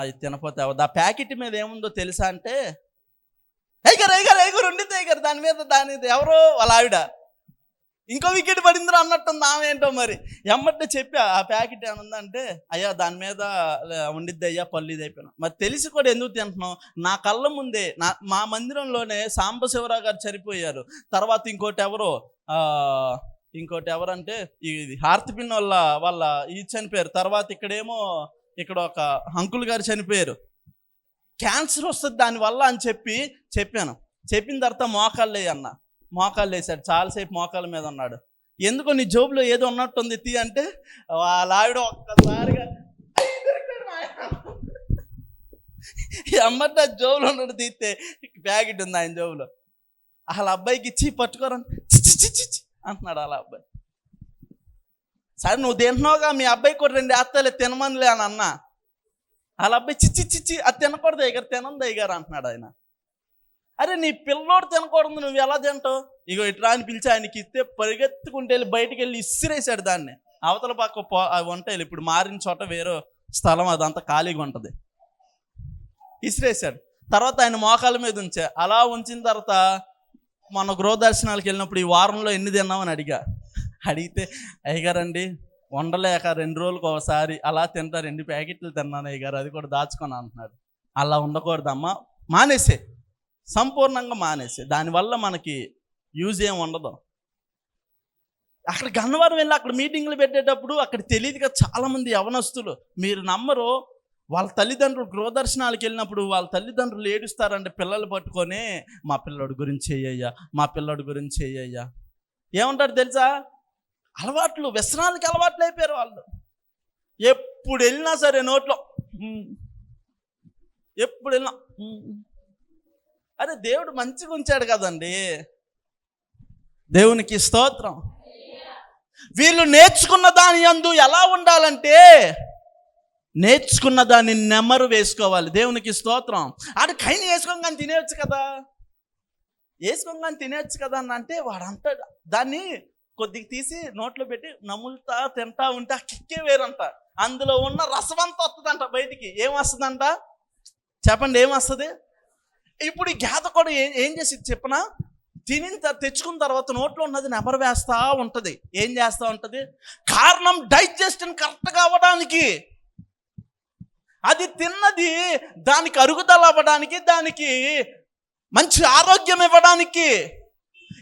ఇది తినపోతే అవదా. ఆ ప్యాకెట్ మీద ఏముందో తెలుసా అంటే, ఐగర్ ఉండితే ఐగర్ దాని మీద ఎవరో వాళ్ళ ఆవిడ ఇంకో వికెట్ పడిందిరా అన్నట్టుంది ఆమె. ఏంటో మరి ఎమ్మటే చెప్పి ఆ ప్యాకెట్ ఏముందంటే, అయ్యా దాని మీద ఉండిద్ది అయ్యా, పళ్ళు ఇది అయిపోయినా. మరి తెలిసి కూడా ఎందుకు తింటున్నాం? నా కళ్ళ ముందే మా మందిరంలోనే సాంబశివరావు గారు చనిపోయారు. తర్వాత ఇంకోటి ఎవరంటే ఇది హార్తిపిన్ వాళ్ళ ఇది చనిపోయారు. తర్వాత ఇక్కడ ఒక అంకుల్ గారు చనిపోయారు. క్యాన్సర్ వస్తుంది దానివల్ల అని చెప్పాను. చెప్పిన తర్వాత మోకాళ్ళు వేసాడు. చాలాసేపు మోకాళ్ళ మీద ఉన్నాడు. ఎందుకో నీ జోబులో ఏదో ఉన్నట్టుంది తీ అంటే, వాళ్ళ ఆవిడ ఒక్కసారిగా అమ్మట జోబులో ఉన్నట్టు తీస్తే ప్యాకెట్ ఉంది ఆయన జోబులో. వాళ్ళ అబ్బాయికి ఇచ్చి పట్టుకోరని చిచ్చి అంటున్నాడు వాళ్ళ అబ్బాయి. సరే నువ్వు తింటున్నావుగా, మీ అబ్బాయి కూడా 2 వేస్తాలే తినమనిలే అని అన్నా. వాళ్ళ అబ్బాయి చిచ్చి అది తినకూడదు అయ్యారు, తినంది అయ్యారు అంటున్నాడు ఆయన. అరే నీ పిల్లోడు తినకూడదు, నువ్వు ఎలా తింటావు? ఇగో ఇట్లా అని పిలిచి ఆయనకి ఇస్తే పరిగెత్తుకుంటే వెళ్ళి బయటికి వెళ్ళి ఇసిరేసాడు దాన్ని. అవతల పక్క అవి ఉంటాయి, ఇప్పుడు మారిన చోట వేరే స్థలం, అదంతా ఖాళీగా ఉంటుంది. ఇసిరేసాడు. తర్వాత ఆయన మోకాళ్ళ మీద అలా ఉంచిన తర్వాత మన గృహదర్శనాలకు వెళ్ళినప్పుడు ఈ వారంలో ఎన్ని తిన్నామని అడిగితే అయ్యగారండి వండలేక 2 రోజులకు ఒకసారి అలా తింటా 2 ప్యాకెట్లు తిన్నాను అయ్యగారు, అది కూడా దాచుకొని అంటున్నాడు. అలా ఉండకూడదమ్మా, మానేసే, సంపూర్ణంగా మానేసే. దానివల్ల మనకి యూజ్ ఏమి ఉండదు. అక్కడ గన్నవరం వెళ్ళి అక్కడ మీటింగ్లు పెట్టేటప్పుడు అక్కడ తెలియదుగా చాలామంది యవనస్తులు, మీరు నమ్మరు, వాళ్ళ తల్లిదండ్రులు గృహదర్శనాలకు వెళ్ళినప్పుడు వాళ్ళ తల్లిదండ్రులు ఏడుస్తారంటే పిల్లలు పట్టుకొని, మా పిల్లోడి గురించి చెయ్యయ్యా, మా పిల్లోడి గురించి చెయ్యయ్యా. ఏమంటారు తెలుసా? అలవాట్లు, వ్యసనాలకి అలవాట్లు అయిపోయారు వాళ్ళు. ఎప్పుడు వెళ్ళినా సరే నోట్లో, ఎప్పుడు వెళ్ళినా అరే దేవుడు మంచిగా ఉంచాడు కదండి. దేవునికి స్తోత్రం. వీళ్ళు నేర్చుకున్న దాని యందు ఎలా ఉండాలంటే నేర్చుకున్న దాన్ని నెమరు వేసుకోవాలి. దేవునికి స్తోత్రం. ఆడు కైని వేసుకోగానే తినేయచ్చు కదా, వేసుకోగానే తినేయచ్చు కదా అని అంటే వాడు అంటాడు, దాన్ని కొద్దిగా తీసి నోట్లో పెట్టి నములుతా తింటా ఉంటే ఆ కిక్కే వేరంట. అందులో ఉన్న రసం అంతా వస్తుందంట బయటికి. ఏం వస్తుందంట చెప్పండి, ఏం వస్తుంది? ఇప్పుడు ఈ గేద కూడా ఏం చేసి చెప్పనా, తెచ్చుకున్న తర్వాత నోట్లో ఉన్నది నెమరు వేస్తూ ఉంటుంది. ఏం చేస్తూ ఉంటుంది? కారణం డైజెషన్ కరెక్ట్గా అవ్వడానికి, అది తిన్నది దానికి అరుగుదల అవ్వడానికి, దానికి మంచి ఆరోగ్యం ఇవ్వడానికి.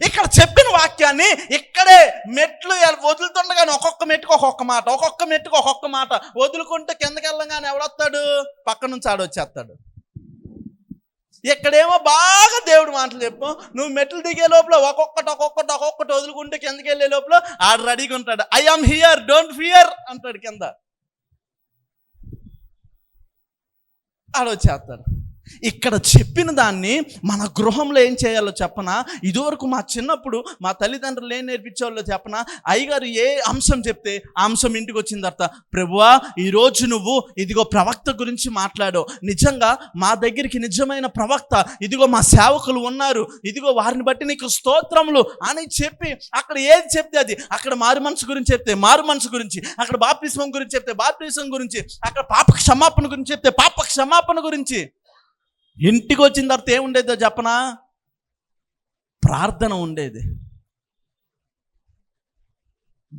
ఇక్కడ చెప్పిన వాక్యాన్ని ఇక్కడే మెట్లు వదులుతుండగానే ఒక్కొక్క మెట్టుకు ఒక్కొక్క మాట, ఒక్కొక్క మెట్టుకు ఒక్కొక్క మాట వదులుకుంటే కిందకి వెళ్ళగానే ఎవడొస్తాడు? పక్క నుంచి ఆడొచ్చేస్తాడు. ఇక్కడేమో బాగా దేవుడు మాటలు చెప్పు, నువ్వు మెట్లు దిగే లోపల ఒక్కొక్కటి వదులుకుంటే కిందకి వెళ్ళే లోపల ఆడు రెడీగా ఉంటాడు. I am here, don't fear అంటాడు. కింద ఆడొచ్చేస్తాడు. ఇక్కడ చెప్పిన దాన్ని మన గృహంలో ఏం చేయాలో చెప్పనా? ఇదివరకు మా చిన్నప్పుడు మా తల్లిదండ్రులు ఏం నేర్పించేవాళ్ళో చెప్పనా? అయ్యగారు ఏ అంశం చెప్తే ఆ అంశం ఇంటికి వచ్చిన తర్వాత, ప్రభువా ఈరోజు నువ్వు ఇదిగో ప్రవక్త గురించి మాట్లాడు, నిజంగా మా దగ్గరికి నిజమైన ప్రవక్త, ఇదిగో మా సేవకులు ఉన్నారు, ఇదిగో వారిని బట్టి నీకు స్తోత్రములు అని చెప్పి అక్కడ ఏది చెప్తే అది, అక్కడ మారు మనసు గురించి చెప్తే మారు మనసు గురించి, అక్కడ బాప్తిస్మం గురించి చెప్తే బాప్తిస్మం గురించి, అక్కడ పాప క్షమాపణ గురించి చెప్తే పాప క్షమాపణ గురించి. ఇంటికి వచ్చిన తర్వాత ఏముండేదో చెప్పనా? ప్రార్థన ఉండేది.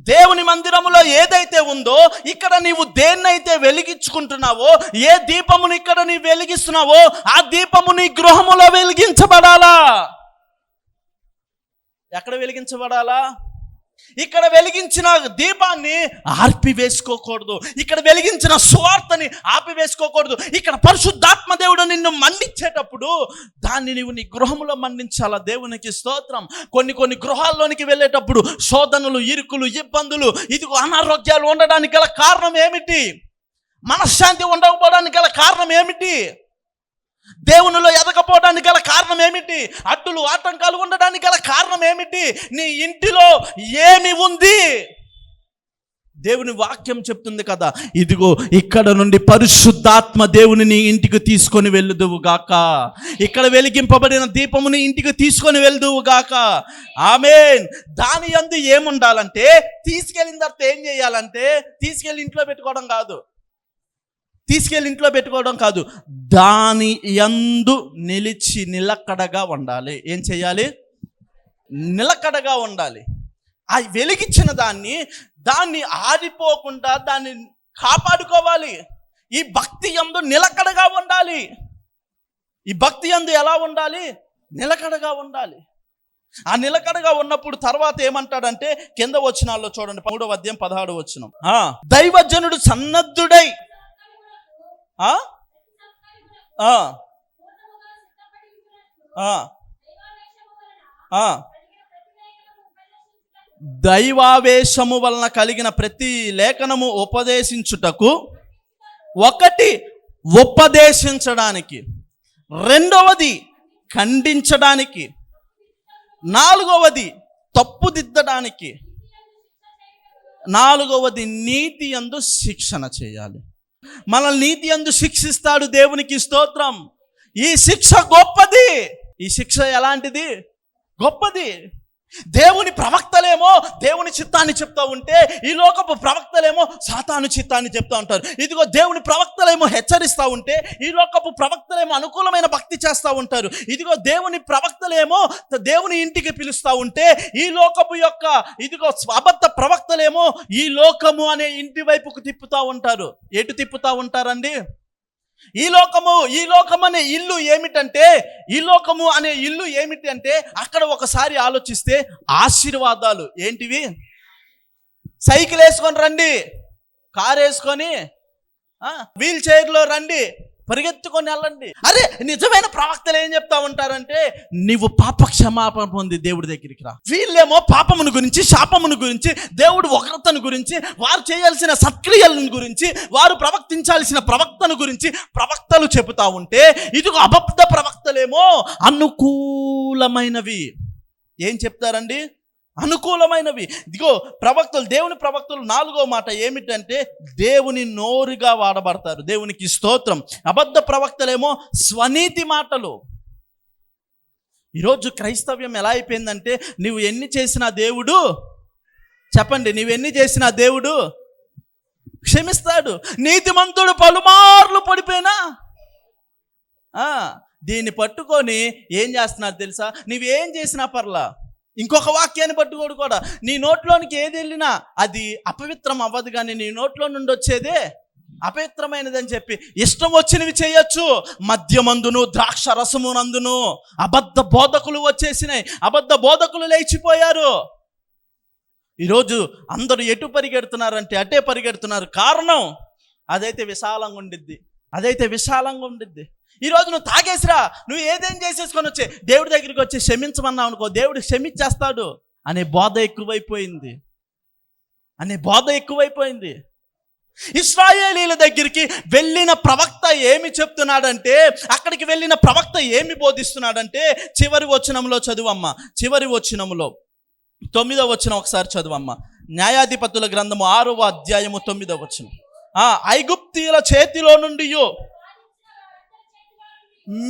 దేవుని మందిరములో ఏదైతే ఉందో, ఇక్కడ నీవు దేన్నైతే వెలిగించుకుంటున్నావో, ఏ దీపమును ఇక్కడ నీవు వెలిగిస్తున్నావో ఆ దీపము నీ గృహములో వెలిగించబడాలా. ఎక్కడ వెలిగించబడాలా? ఇక్కడ వెలిగించిన దీపాన్ని ఆర్పివేసుకోకూడదు, ఇక్కడ వెలిగించిన సువార్తని ఆపివేసుకోకూడదు. ఇక్కడ పరిశుద్ధాత్మ దేవుడు నిన్ను మండించేటప్పుడు దాన్ని నీవు నీ గృహంలో మండించాలా. దేవునికి స్తోత్రం. కొన్ని గృహాల్లోనికి వెళ్ళేటప్పుడు శోధనలు, ఇరుకులు, ఇబ్బందులు, ఇదిగో అనారోగ్యాలు ఉండడానికి గల కారణం ఏమిటి? మనశ్శాంతి ఉండకపోవడానికి గల కారణం ఏమిటి? దేవునిలో ఎదగపోవడానికి గల కారణం ఏమిటి? అడ్డులు ఆటంకాలు ఉండడానికి గల కారణం ఏమిటి? నీ ఇంటిలో ఏమి ఉంది? దేవుని వాక్యం చెప్తుంది కదా, ఇదిగో ఇక్కడ నుండి పరిశుద్ధాత్మ దేవుని నీ ఇంటికి తీసుకొని వెళ్ళుదువు గాక, ఇక్కడ వెలిగింపబడిన దీపముని ఇంటికి తీసుకొని వెళ్దువు గాక. ఆమేన్. దాని యందు ఏముండాలంటే, తీసుకెళ్ళిన తర్వాత ఏం చేయాలంటే, తీసుకెళ్ళి ఇంట్లో పెట్టుకోవడం కాదు, దాని యందు నిలిచి నిలకడగా ఉండాలి. ఏం చేయాలి? నిలకడగా ఉండాలి. ఆ వెలిగించిన దాన్ని ఆరిపోకుండా దాన్ని కాపాడుకోవాలి. ఈ భక్తి యందు నిలకడగా ఉండాలి. ఈ భక్తి యందు ఎలా ఉండాలి? నిలకడగా ఉండాలి. ఆ నిలకడగా ఉన్నప్పుడు తర్వాత ఏమంటాడంటే, కింద వచనాల్లో చూడండి, 3వ అధ్యాయం 16వ వచనం. దైవజనుడు సన్నద్ధుడై దైవావేశము వలన కలిగిన ప్రతి లేఖనము ఉపదేశించుటకు, ఒకటి ఉపదేశించడానికి, రెండవది ఖండించడానికి, నాలుగవది తప్పుదిద్దడానికి, నాలుగవది నీతి యందు శిక్షణ చేయాలి. మనల్ని నీతి యందు శిక్షిస్తాడు. దేవునికి స్తోత్రం. ఈ శిక్ష గొప్పది. ఈ శిక్ష ఎలాంటిది? గొప్పది. దేవుని ప్రవక్తలేమో దేవుని చిత్తాన్ని చెప్తా ఉంటే, ఈ లోకపు ప్రవక్తలేమో సాతాను చిత్తాన్ని చెప్తా ఉంటారు. ఇదిగో దేవుని ప్రవక్తలేమో హెచ్చరిస్తూ ఉంటే, ఈ లోకపు ప్రవక్తలేమో అనుకూలమైన భక్తి చేస్తూ ఉంటారు. ఇదిగో దేవుని ప్రవక్తలేమో దేవుని ఇంటికి పిలుస్తూ ఉంటే, ఈ లోకపు యొక్క ఇదిగో అబద్ధ ప్రవక్తలేమో ఈ లోకము అనే ఇంటి వైపుకు తిప్పుతూ ఉంటారు. ఎటు తిప్పుతూ ఉంటారండి? ఈ లోకము అనే ఇల్లు ఏమిటంటే, ఈ లోకము అనే ఇల్లు ఏమిటి అంటే, అక్కడ ఒకసారి ఆలోచిస్తే ఆశీర్వాదాలు ఏంటివి? సైకిల్ వేసుకొని రండి, కారు వేసుకొని, వీల్ చైర్లో రండి, పరిగెత్తుకొని వెళ్ళండి. అరే నిజమైన ప్రవక్తలు ఏం చెప్తా ఉంటారంటే, నీవు పాప క్షమాపణ పొంది దేవుడి దగ్గరికి రా. వీళ్ళేమో పాపమును గురించి, శాపమును గురించి, దేవుడు ఉగ్రతను గురించి, వారు చేయాల్సిన సత్క్రియలను గురించి, వారు ప్రవక్తించాల్సిన ప్రవక్తను గురించి ప్రవక్తలు చెబుతా ఉంటే, ఇదిగో అబద్ధ ప్రవక్తలేమో అనుకూలమైనవి ఏం చెప్తారండి? అనుకూలమైనవి. ఇదిగో ప్రవక్తలు, దేవుని ప్రవక్తలు 4వ మాట ఏమిటంటే దేవుని నోరుగా వాడబడతారు. దేవునికి స్తోత్రం. అబద్ధ ప్రవక్తలేమో స్వనీతి మాటలు. ఈరోజు క్రైస్తవ్యం ఎలా అయిపోయిందంటే, నువ్వు ఎన్ని చేసినా దేవుడు, చెప్పండి, నువ్వెన్ని చేసినా దేవుడు క్షమిస్తాడు. నీతిమంతుడు పలుమార్లు పడిపోయినా దీన్ని పట్టుకొని ఏం చేస్తున్నారు తెలుసా? నువ్వేం చేసినా పర్లా, ఇంకొక వాక్యాన్ని పట్టుకోడు కూడా, నీ నోట్లోనికి ఏది వెళ్ళినా అది అపవిత్రం అవ్వదు, కానీ నీ నోట్లో నుండి వచ్చేదే అపవిత్రమైనదని చెప్పి ఇష్టం వచ్చినవి చేయొచ్చు. మద్యమందును, ద్రాక్ష రసమునందును అబద్ధ బోధకులు వచ్చేసినాయి. అబద్ధ బోధకులు లేచిపోయారు. ఈరోజు అందరూ ఎటు పరిగెడుతున్నారంటే అటే పరిగెడుతున్నారు. కారణం అదైతే విశాలంగా ఉండిద్ది. ఈరోజు నువ్వు తాగేసిరా, నువ్వు ఏదేం చేసేసుకొని వచ్చే దేవుడి దగ్గరికి వచ్చి క్షమించమన్నావు అనుకో, దేవుడు క్షమించేస్తాడు అనే బోధ ఎక్కువైపోయింది. ఇశ్రాయేలీల దగ్గరికి వెళ్ళిన ప్రవక్త ఏమి చెప్తున్నాడంటే, అక్కడికి వెళ్ళిన ప్రవక్త ఏమి బోధిస్తున్నాడంటే, చివరి వచనంలో చదువమ్మ, చివరి వచనంలో 9వ వచనం ఒకసారి చదువమ్మ. న్యాయాధిపతుల గ్రంథము 6వ అధ్యాయము 9వ వచనం. ఐగుప్తీయుల చేతిలో నుండి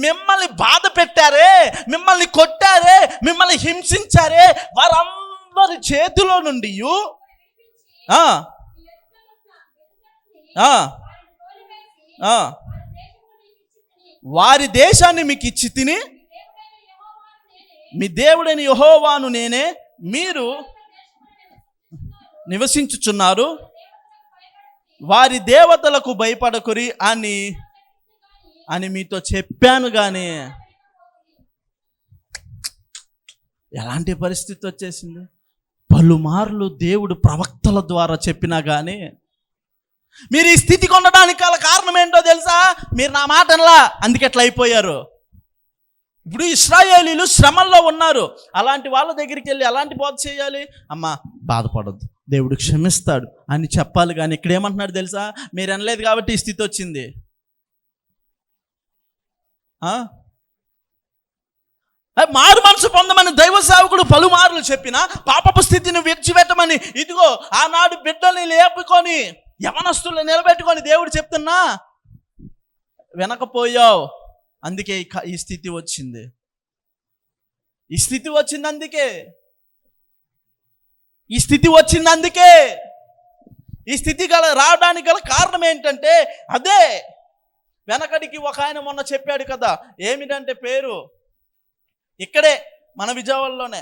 మిమ్మల్ని బాధ పెట్టారే, మిమ్మల్ని కొట్టారే, మిమ్మల్ని హింసించారే, వారందరి చేతిలో నుండి వారి దేశాన్ని మీకు ఇచ్చి తిని, మీ దేవుడైన యెహోవాను నేనే, మీరు నివసించుచున్నారు, వారి దేవతలకు భయపడకురి అని మీతో చెప్పాను. కానీ ఎలాంటి పరిస్థితి వచ్చేసింది? పలుమార్లు దేవుడు ప్రవక్తల ద్వారా చెప్పినా కానీ మీరు ఈ స్థితికి ఉండడానికి గల కారణం ఏంటో తెలుసా? మీరు నా మాట అనలా, అందుకే ఎట్లా అయిపోయారు. ఇప్పుడు ఇశ్రాయేలీలు శ్రమల్లో ఉన్నారు. అలాంటి వాళ్ళ దగ్గరికి వెళ్ళి అలాంటి బోధ చేయాలి. అమ్మా బాధపడద్దు, దేవుడు క్షమిస్తాడు అని చెప్పాలి. కానీ ఇక్కడ ఏమంటున్నాడు తెలుసా? మీరు అనలేదు కాబట్టి ఈ స్థితి వచ్చింది. మారు మనసు పొందమని దైవ సేవకుడు పలుమార్లు చెప్పినా, పాపపు స్థితిని విడిచిపెట్టమని ఇదిగో ఆనాడు బిడ్డల్ని లేపుకొని యవనస్తుల్ని నిలబెట్టుకొని దేవుడు చెప్తున్నా వినకపోయావు. అందుకే ఈ స్థితి వచ్చింది. ఈ స్థితి రావడానికి గల కారణం ఏంటంటే అదే. వెనకడికి ఒక ఆయన మొన్న చెప్పాడు కదా, ఏమిటంటే పేరు ఇక్కడే మన విజయవాడలోనే.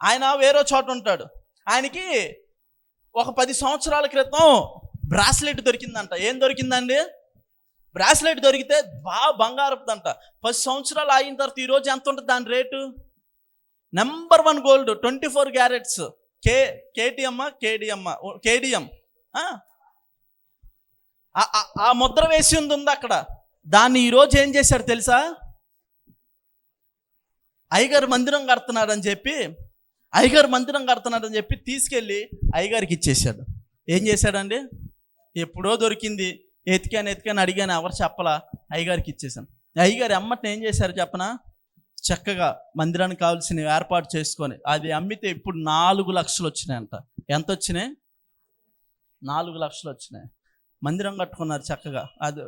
ఆయన వేరే చోట ఉంటాడు. ఆయనకి ఒక 10 సంవత్సరాల క్రితం బ్రాస్లెట్ దొరికిందంట. ఏం దొరికిందండి? బ్రాస్లెట్ దొరికితే బాగా బంగారపుదంట. 10 సంవత్సరాలు అయిన తర్వాత ఈరోజు ఎంత ఉంటుంది దాని రేటు? నెంబర్ 1 గోల్డ్ 24 క్యారెట్స్ కేడిఎం ఆ ముద్ర వేసి ఉంది అక్కడ. దాన్ని ఈరోజు ఏం చేశాడు తెలుసా? అయ్యగారు మందిరం కడుతున్నాడని చెప్పి తీసుకెళ్ళి అయ్యగారికి ఇచ్చేసాడు. ఏం చేశాడండి? ఎప్పుడో దొరికింది, ఎతికాను అడిగాను, ఎవరు చెప్పలా, అయ్యగారికి ఇచ్చేసాను. అయ్యగారు అమ్మటిని ఏం చేశారు చెప్పనా? చక్కగా మందిరానికి కావాల్సినవి ఏర్పాటు చేసుకొని అది అమ్మితే ఇప్పుడు 4 లక్షలు వచ్చినాయంట. ఎంత వచ్చినాయి? 4 లక్షలు వచ్చినాయి. మందిరం కట్టుకున్నారు చక్కగా. అది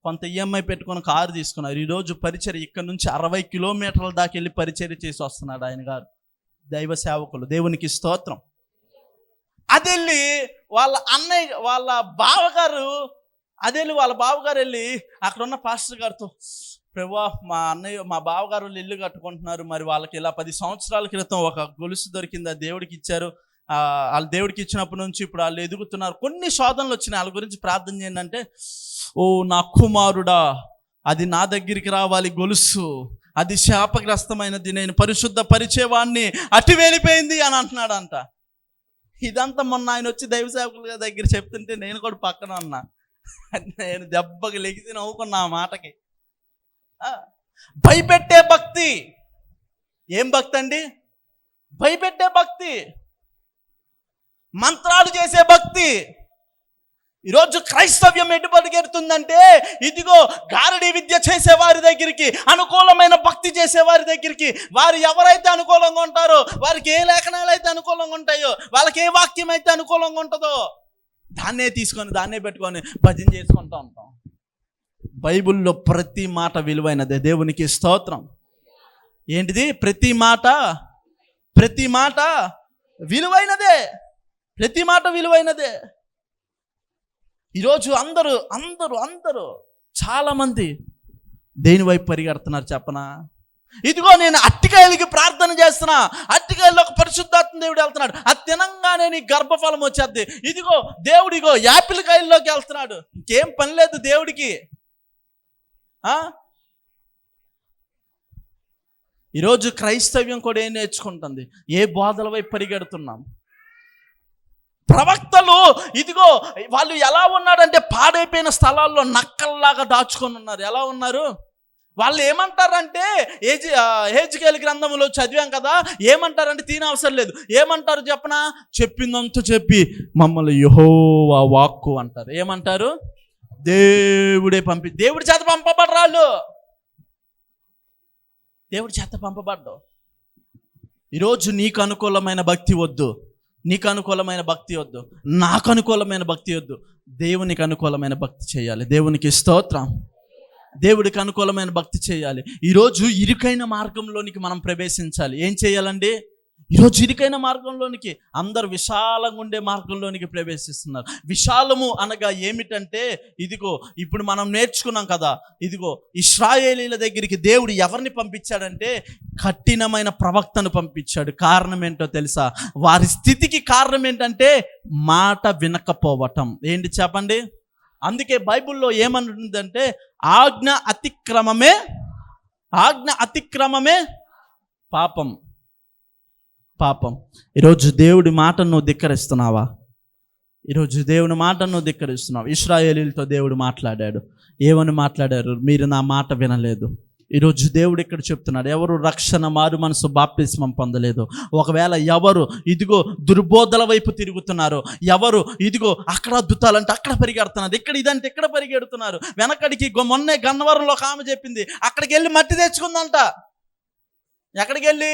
కొంత ఈఎంఐ పెట్టుకొని కారు తీసుకున్నారు. ఈరోజు పరిచర్య ఇక్కడ నుంచి 60 కిలోమీటర్ల దాకా వెళ్ళి పరిచర్య చేసి వస్తున్నాడు ఆయన గారు. దైవ సేవకులు, దేవునికి స్తోత్రం. అది వెళ్ళి వాళ్ళ బావగారు వెళ్ళి అక్కడ ఉన్న పాస్టర్ గారితో, ప్రభువా మా బావగారు ఇల్లు కట్టుకుంటున్నారు, మరి వాళ్ళకి ఇలా 10 సంవత్సరాల క్రితం ఒక గొలుసు దొరికింది, అది దేవుడికి ఇచ్చారు. వాళ్ళు దేవుడికి ఇచ్చినప్పటి నుంచి ఇప్పుడు వాళ్ళు ఎదుగుతున్నారు, కొన్ని శోధనలు వచ్చినాయి, వాళ్ళ గురించి ప్రార్థన చేయండి అంటే, ఓ నా కుమారుడా, అది నా దగ్గరికి రావాలి గొలుసు, అది శాపగ్రస్తమైనది, నేను పరిశుద్ధ పరిచేవాడిని, అటు వెళ్ళిపోయింది అని అంటున్నాడంట. ఇదంతా మొన్న ఆయన వచ్చి దైవ సేవకుల దగ్గర చెప్తుంటే నేను కూడా పక్కన ఉన్నా. నేను దెబ్బకి లెగిసి నవ్వుకున్నా ఆ మాటకి. భయపెట్టే భక్తి. ఏం భక్తి అండి? భయపెట్టే భక్తి, మంత్రాలు చేసే భక్తి. ఈరోజు క్రైస్తవ్యం ఎటు పరిగెడుతుందంటే, ఇదిగో గారడీ విద్య చేసేవారి దగ్గరికి, అనుకూలమైన భక్తి చేసేవారి దగ్గరికి. వారు ఎవరైతే అనుకూలంగా ఉంటారో, వారికి ఏ లేఖనాలు అయితే అనుకూలంగా ఉంటాయో, వాళ్ళకి ఏ వాక్యం అయితే అనుకూలంగా ఉంటుందో దాన్నే తీసుకొని దాన్నే పెట్టుకొని భజన చేసుకుంటూ ఉంటాం. బైబిల్లో ప్రతి మాట విలువైనదే. దేవునికి స్తోత్రం. ఏంటిది? ప్రతి మాట విలువైనదే. ప్రతి మాట విలువైనదే. ఈరోజు అందరూ చాలామంది దేని వైపు పరిగెడుతున్నారు చెప్పనా? ఇదిగో నేను అట్టికాయలకి ప్రార్థన చేస్తున్నా, అట్టికాయల్లో ఒక పరిశుద్ధాత్మ దేవుడు వెళ్తున్నాడు, అది తినంగానే నీ గర్భఫలం వచ్చేద్ది. ఇదిగో దేవుడిగో యాపిల్ కాయల్లోకి వెళ్తున్నాడు. ఇంకేం పని లేదు దేవుడికి. ఈరోజు క్రైస్తవ్యం కూడా ఏం నేర్చుకుంటుంది? ఏ బోధల వైపు పరిగెడుతున్నాం? ప్రవక్తలు ఇదిగో వాళ్ళు ఎలా ఉన్నారంటే, పాడైపోయిన స్థలాల్లో నక్కల్లాగా దాచుకొని ఉన్నారు. ఎలా ఉన్నారు? వాళ్ళు ఏమంటారంటే, హెజ్కేలు గ్రంథంలో చదివాం కదా, ఏమంటారంటే తినవసరం లేదు. ఏమంటారు చెప్పనా? చెప్పిందంతా చెప్పి మమ్మల్ని యెహోవా వాక్కు అంటారు. ఏమంటారు? దేవుడి చేత పంపబడ్డారు. దేవుడి చేత పంపబడ్డావు. ఈరోజు నీకు అనుకూలమైన భక్తి వద్దు, నీకు అనుకూలమైన భక్తి వద్దు, నాకు అనుకూలమైన భక్తి వద్దు. దేవునికి అనుకూలమైన భక్తి చేయాలి. దేవునికి స్తోత్రం. దేవుడికి అనుకూలమైన భక్తి చేయాలి. ఈరోజు ఇరుకైన మార్గంలోనికి మనం ప్రవేశించాలి. ఏం చేయాలండి? ఈరోజు ఇరుకైన మార్గంలోనికి, అందరు విశాలంగా ఉండే మార్గంలోనికి ప్రవేశిస్తున్నారు. విశాలము అనగా ఏమిటంటే, ఇదిగో ఇప్పుడు మనం నేర్చుకున్నాం కదా, ఇదిగో ఇశ్రాయేలీల దగ్గరికి దేవుడు ఎవరిని పంపించాడంటే, కఠినమైన ప్రవక్తను పంపించాడు. కారణం ఏంటో తెలుసా? వారి స్థితికి కారణం ఏంటంటే మాట వినకపోవటం. ఏంటి చెప్పండి? అందుకే బైబిల్లో ఏమనుందంటే, ఆజ్ఞ అతిక్రమమే పాపం. ఈరోజు దేవుడి మాటను నువ్వు ధిక్కరిస్తున్నావా? ఇశ్రాయేలీలతో దేవుడు మాట్లాడాడు. ఏమని మాట్లాడారు? మీరు నా మాట వినలేదు. ఈరోజు దేవుడు ఇక్కడ చెప్తున్నాడు, ఎవరు రక్షణ మారు మనసు బాప్తిస్మం పొందలేదు, ఒకవేళ ఎవరు ఇదిగో దుర్బోధల వైపు తిరుగుతున్నారు, ఎవరు ఇదిగో అక్కడ అద్భుతాలంటే అక్కడ పరిగెడుతున్నారు, ఇక్కడ ఇదంటే ఇక్కడ పరిగెడుతున్నారు, వెనకడికి మొన్నే గన్నవరంలో ఒక ఆమె చెప్పింది, అక్కడికి వెళ్ళి మట్టి తెచ్చుకుందంట. ఎక్కడికి వెళ్ళి?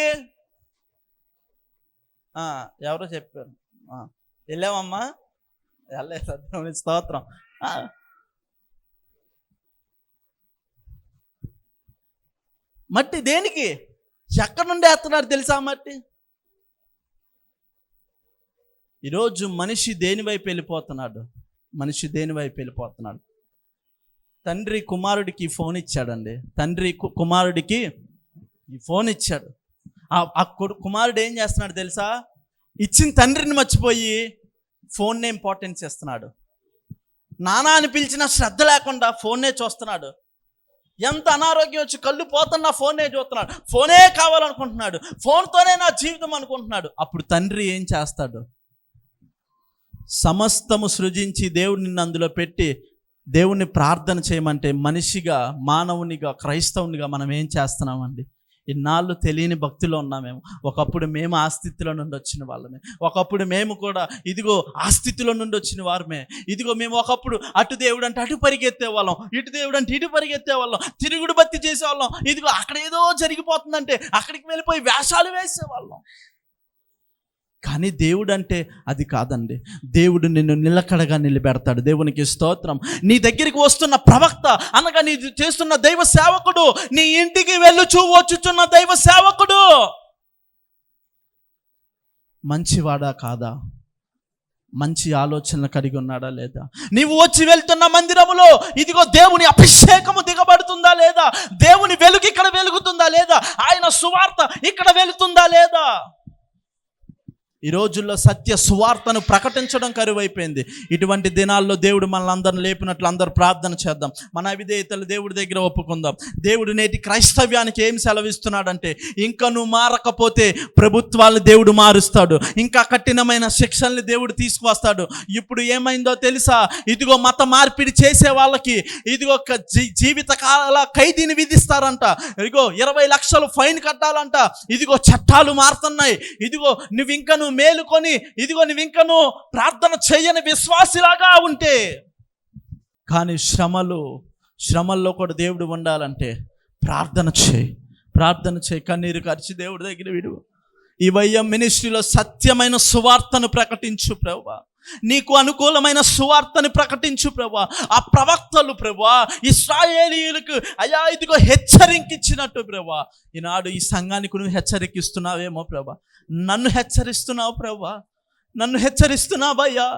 ఎవరో చెప్పారు. వెళ్ళామమ్మా? వెళ్ళలేదు. స్తోత్రం. మట్టి దేనికి? ఎక్కడి నుండి వేస్తున్నారు తెలుసా మట్టి? ఈరోజు మనిషి దేని వైపు వెళ్ళిపోతున్నాడు? తండ్రి కుమారుడికి ఫోన్ ఇచ్చాడండి. కుమారుడికి ఈ ఫోన్ ఇచ్చాడు. ఆ కుమారుడు ఏం చేస్తున్నాడు తెలుసా? ఇచ్చిన తండ్రిని మర్చిపోయి ఫోన్నే ఇంపార్టెన్స్ ఇస్తున్నాడు. నాన్న అని పిలిచిన శ్రద్ధ లేకుండా ఫోన్నే చూస్తున్నాడు. ఎంత అనారోగ్యం వచ్చి కళ్ళు పోతున్నా ఫోన్నే చూస్తున్నాడు. ఫోనే కావాలనుకుంటున్నాడు. ఫోన్తోనే నా జీవితం అనుకుంటున్నాడు. అప్పుడు తండ్రి ఏం చేస్తాడు? సమస్తము సృజించి దేవుడిని నిన్ను అందులో పెట్టి దేవుణ్ణి ప్రార్థన చేయమంటే మనిషిగా, మానవునిగా, క్రైస్తవునిగా మనం ఏం చేస్తున్నామండి? ఇన్నాళ్ళు తెలియని భక్తిలో ఉన్నామేమో. ఒకప్పుడు మేము ఆ స్థితిలో నుండి వచ్చిన వాళ్ళమే. ఒకప్పుడు మేము కూడా ఇదిగో ఆ స్థితిలో నుండి వచ్చిన వారమే. ఇదిగో మేము ఒకప్పుడు అటు దేవుడు అంటే అటు పరిగెత్తే వాళ్ళం, ఇటు దేవుడు అంటే ఇటు పరిగెత్తే వాళ్ళం, తిరుగుడు భక్తి చేసేవాళ్ళం. ఇదిగో అక్కడ ఏదో జరిగిపోతుందంటే అక్కడికి వెళ్ళిపోయి వేషాలు వేసేవాళ్ళం. కానీ దేవుడు అంటే అది కాదండి. దేవుడు నిన్ను నిలకడగా నిలబెడతాడు. దేవునికి స్తోత్రం. నీ దగ్గరికి వస్తున్న ప్రవక్త అనగా నీ చేస్తున్న దైవ సేవకుడు, నీ ఇంటికి వచ్చుచున్న దైవ సేవకుడు మంచివాడా కాదా? మంచి ఆలోచనలు కలిగి ఉన్నాడా లేదా? నీవు వచ్చి వెళ్తున్న మందిరములో ఇదిగో దేవుని అభిషేకము దిగబడుతుందా లేదా? దేవుని వెలుగు ఇక్కడ వెలుగుతుందా లేదా? ఆయన సువార్త ఇక్కడ వెళుతుందా లేదా? ఈ రోజుల్లో సత్య సువార్తను ప్రకటించడం కరువైపోయింది. ఇటువంటి దినాల్లో దేవుడు మనల్ని అందరిని లేపినట్లు అందరూ ప్రార్థన చేద్దాం. మన అవిధేయతలు దేవుడి దగ్గర ఒప్పుకుందాం. దేవుడు నేటి క్రైస్తవ్యానికి ఏం సెలవిస్తున్నాడంటే, ఇంకా నువ్వు మారకపోతే ప్రభుత్వాలను దేవుడు మారుస్తాడు, ఇంకా కఠినమైన శిక్షల్ని దేవుడు తీసుకువస్తాడు. ఇప్పుడు ఏమైందో తెలుసా? ఇదిగో మత మార్పిడి చేసే వాళ్ళకి ఇదిగో జీవితకాల ఖైదీని విధిస్తారంట. ఇదిగో 20 లక్షలు ఫైన్ కట్టాలంట. ఇదిగో చట్టాలు మారుతున్నాయి. ఇదిగో నువ్వు మేలుకొని, ఇదిగో నువ్వు ప్రార్థన చేయని విశ్వాసిలాగా ఉంటే, కానీ శ్రమల్లో కూడా దేవుడు ఉండాలంటే ప్రార్థన చేయి, కన్నీరు కార్చి దేవుడి దగ్గర విడువ. ఈ వయ్యం మినిస్ట్రీలో సత్యమైన సువార్తను ప్రకటించు ప్రభువా, నీకు అనుకూలమైన సువార్తని ప్రకటించు ప్రభువా. ఆ ప్రవక్తలు ప్రభువా ఇశ్రాయేలీయులకు అయ్యా ఇదిగో హెచ్చరింకిచ్చినట్టు ప్రభువా, ఈనాడు ఈ సంఘానికి నువ్వు హెచ్చరికిస్తున్నావేమో ప్రభువా. నన్ను హెచ్చరిస్తున్నావు ప్రభువా, నన్ను హెచ్చరిస్తున్నావయ్యా.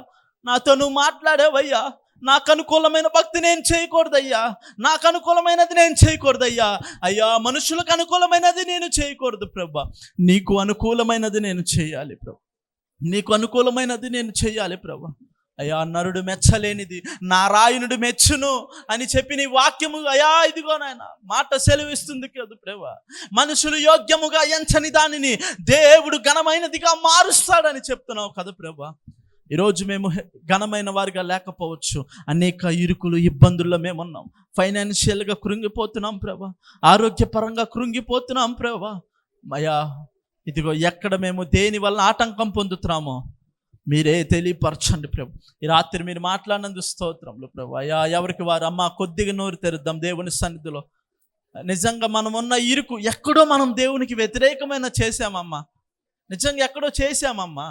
నాతో నువ్వు మాట్లాడేవయ్యా. నాకు అనుకూలమైన భక్తి నేను చేయకూడదయ్యా, నాకు అనుకూలమైనది నేను చేయకూడదయ్యా. అయ్యా మనుషులకు అనుకూలమైనది నేను చేయకూడదు ప్రభువా, నీకు అనుకూలమైనది నేను చేయాలి ప్రభు, నీకు అనుకూలమైనది నేను చేయాలి ప్రభు. అయ్యా నరుడు మెచ్చలేనిది నారాయణుడు మెచ్చును అని చెప్పి నీ వాక్యము అయ్యా ఇదిగో నాయన మాట సెలవిస్తుంది కదా ప్రభు. మనుషులు యోగ్యముగా ఎంచని దానిని దేవుడు ఘనమైనదిగా మారుస్తాడని చెప్తున్నావు కదా ప్రభు. ఈరోజు మేము ఘనమైన వారిగా లేకపోవచ్చు, అనేక ఇరుకులు ఇబ్బందుల్లో మేము ఉన్నాం. ఫైనాన్షియల్గా కృంగిపోతున్నాం ప్రభు, ఆరోగ్యపరంగా కృంగిపోతున్నాం ప్రభు. అయ్యా ఇదిగో ఎక్కడ మేము దేని వల్ల ఆటంకం పొందుతున్నామో మీరే తెలియపరచండి ప్రభు. ఈ రాత్రి మీరు మాట్లాడినందుకు స్తోత్రములు ప్రభు. అయ్యా ఎవరికి వారు అమ్మ కొద్దిగా నోరు తెరుద్దాం దేవుని సన్నిధిలో. నిజంగా మనం ఉన్న ఇరుకు ఎక్కడో మనం దేవునికి వ్యతిరేకమైన చేశామమ్మా, నిజంగా ఎక్కడో చేశామమ్మా.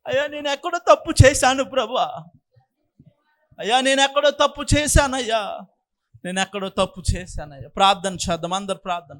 అయ్యా నేను ఎక్కడో తప్పు చేశాను ప్రభు, అయ్యా నేను ఎక్కడో తప్పు చేశానయ్యా, నేను ఎక్కడో తప్పు చేశానయ్యా. ప్రార్థన చేద్దాం, అందరు ప్రార్థన.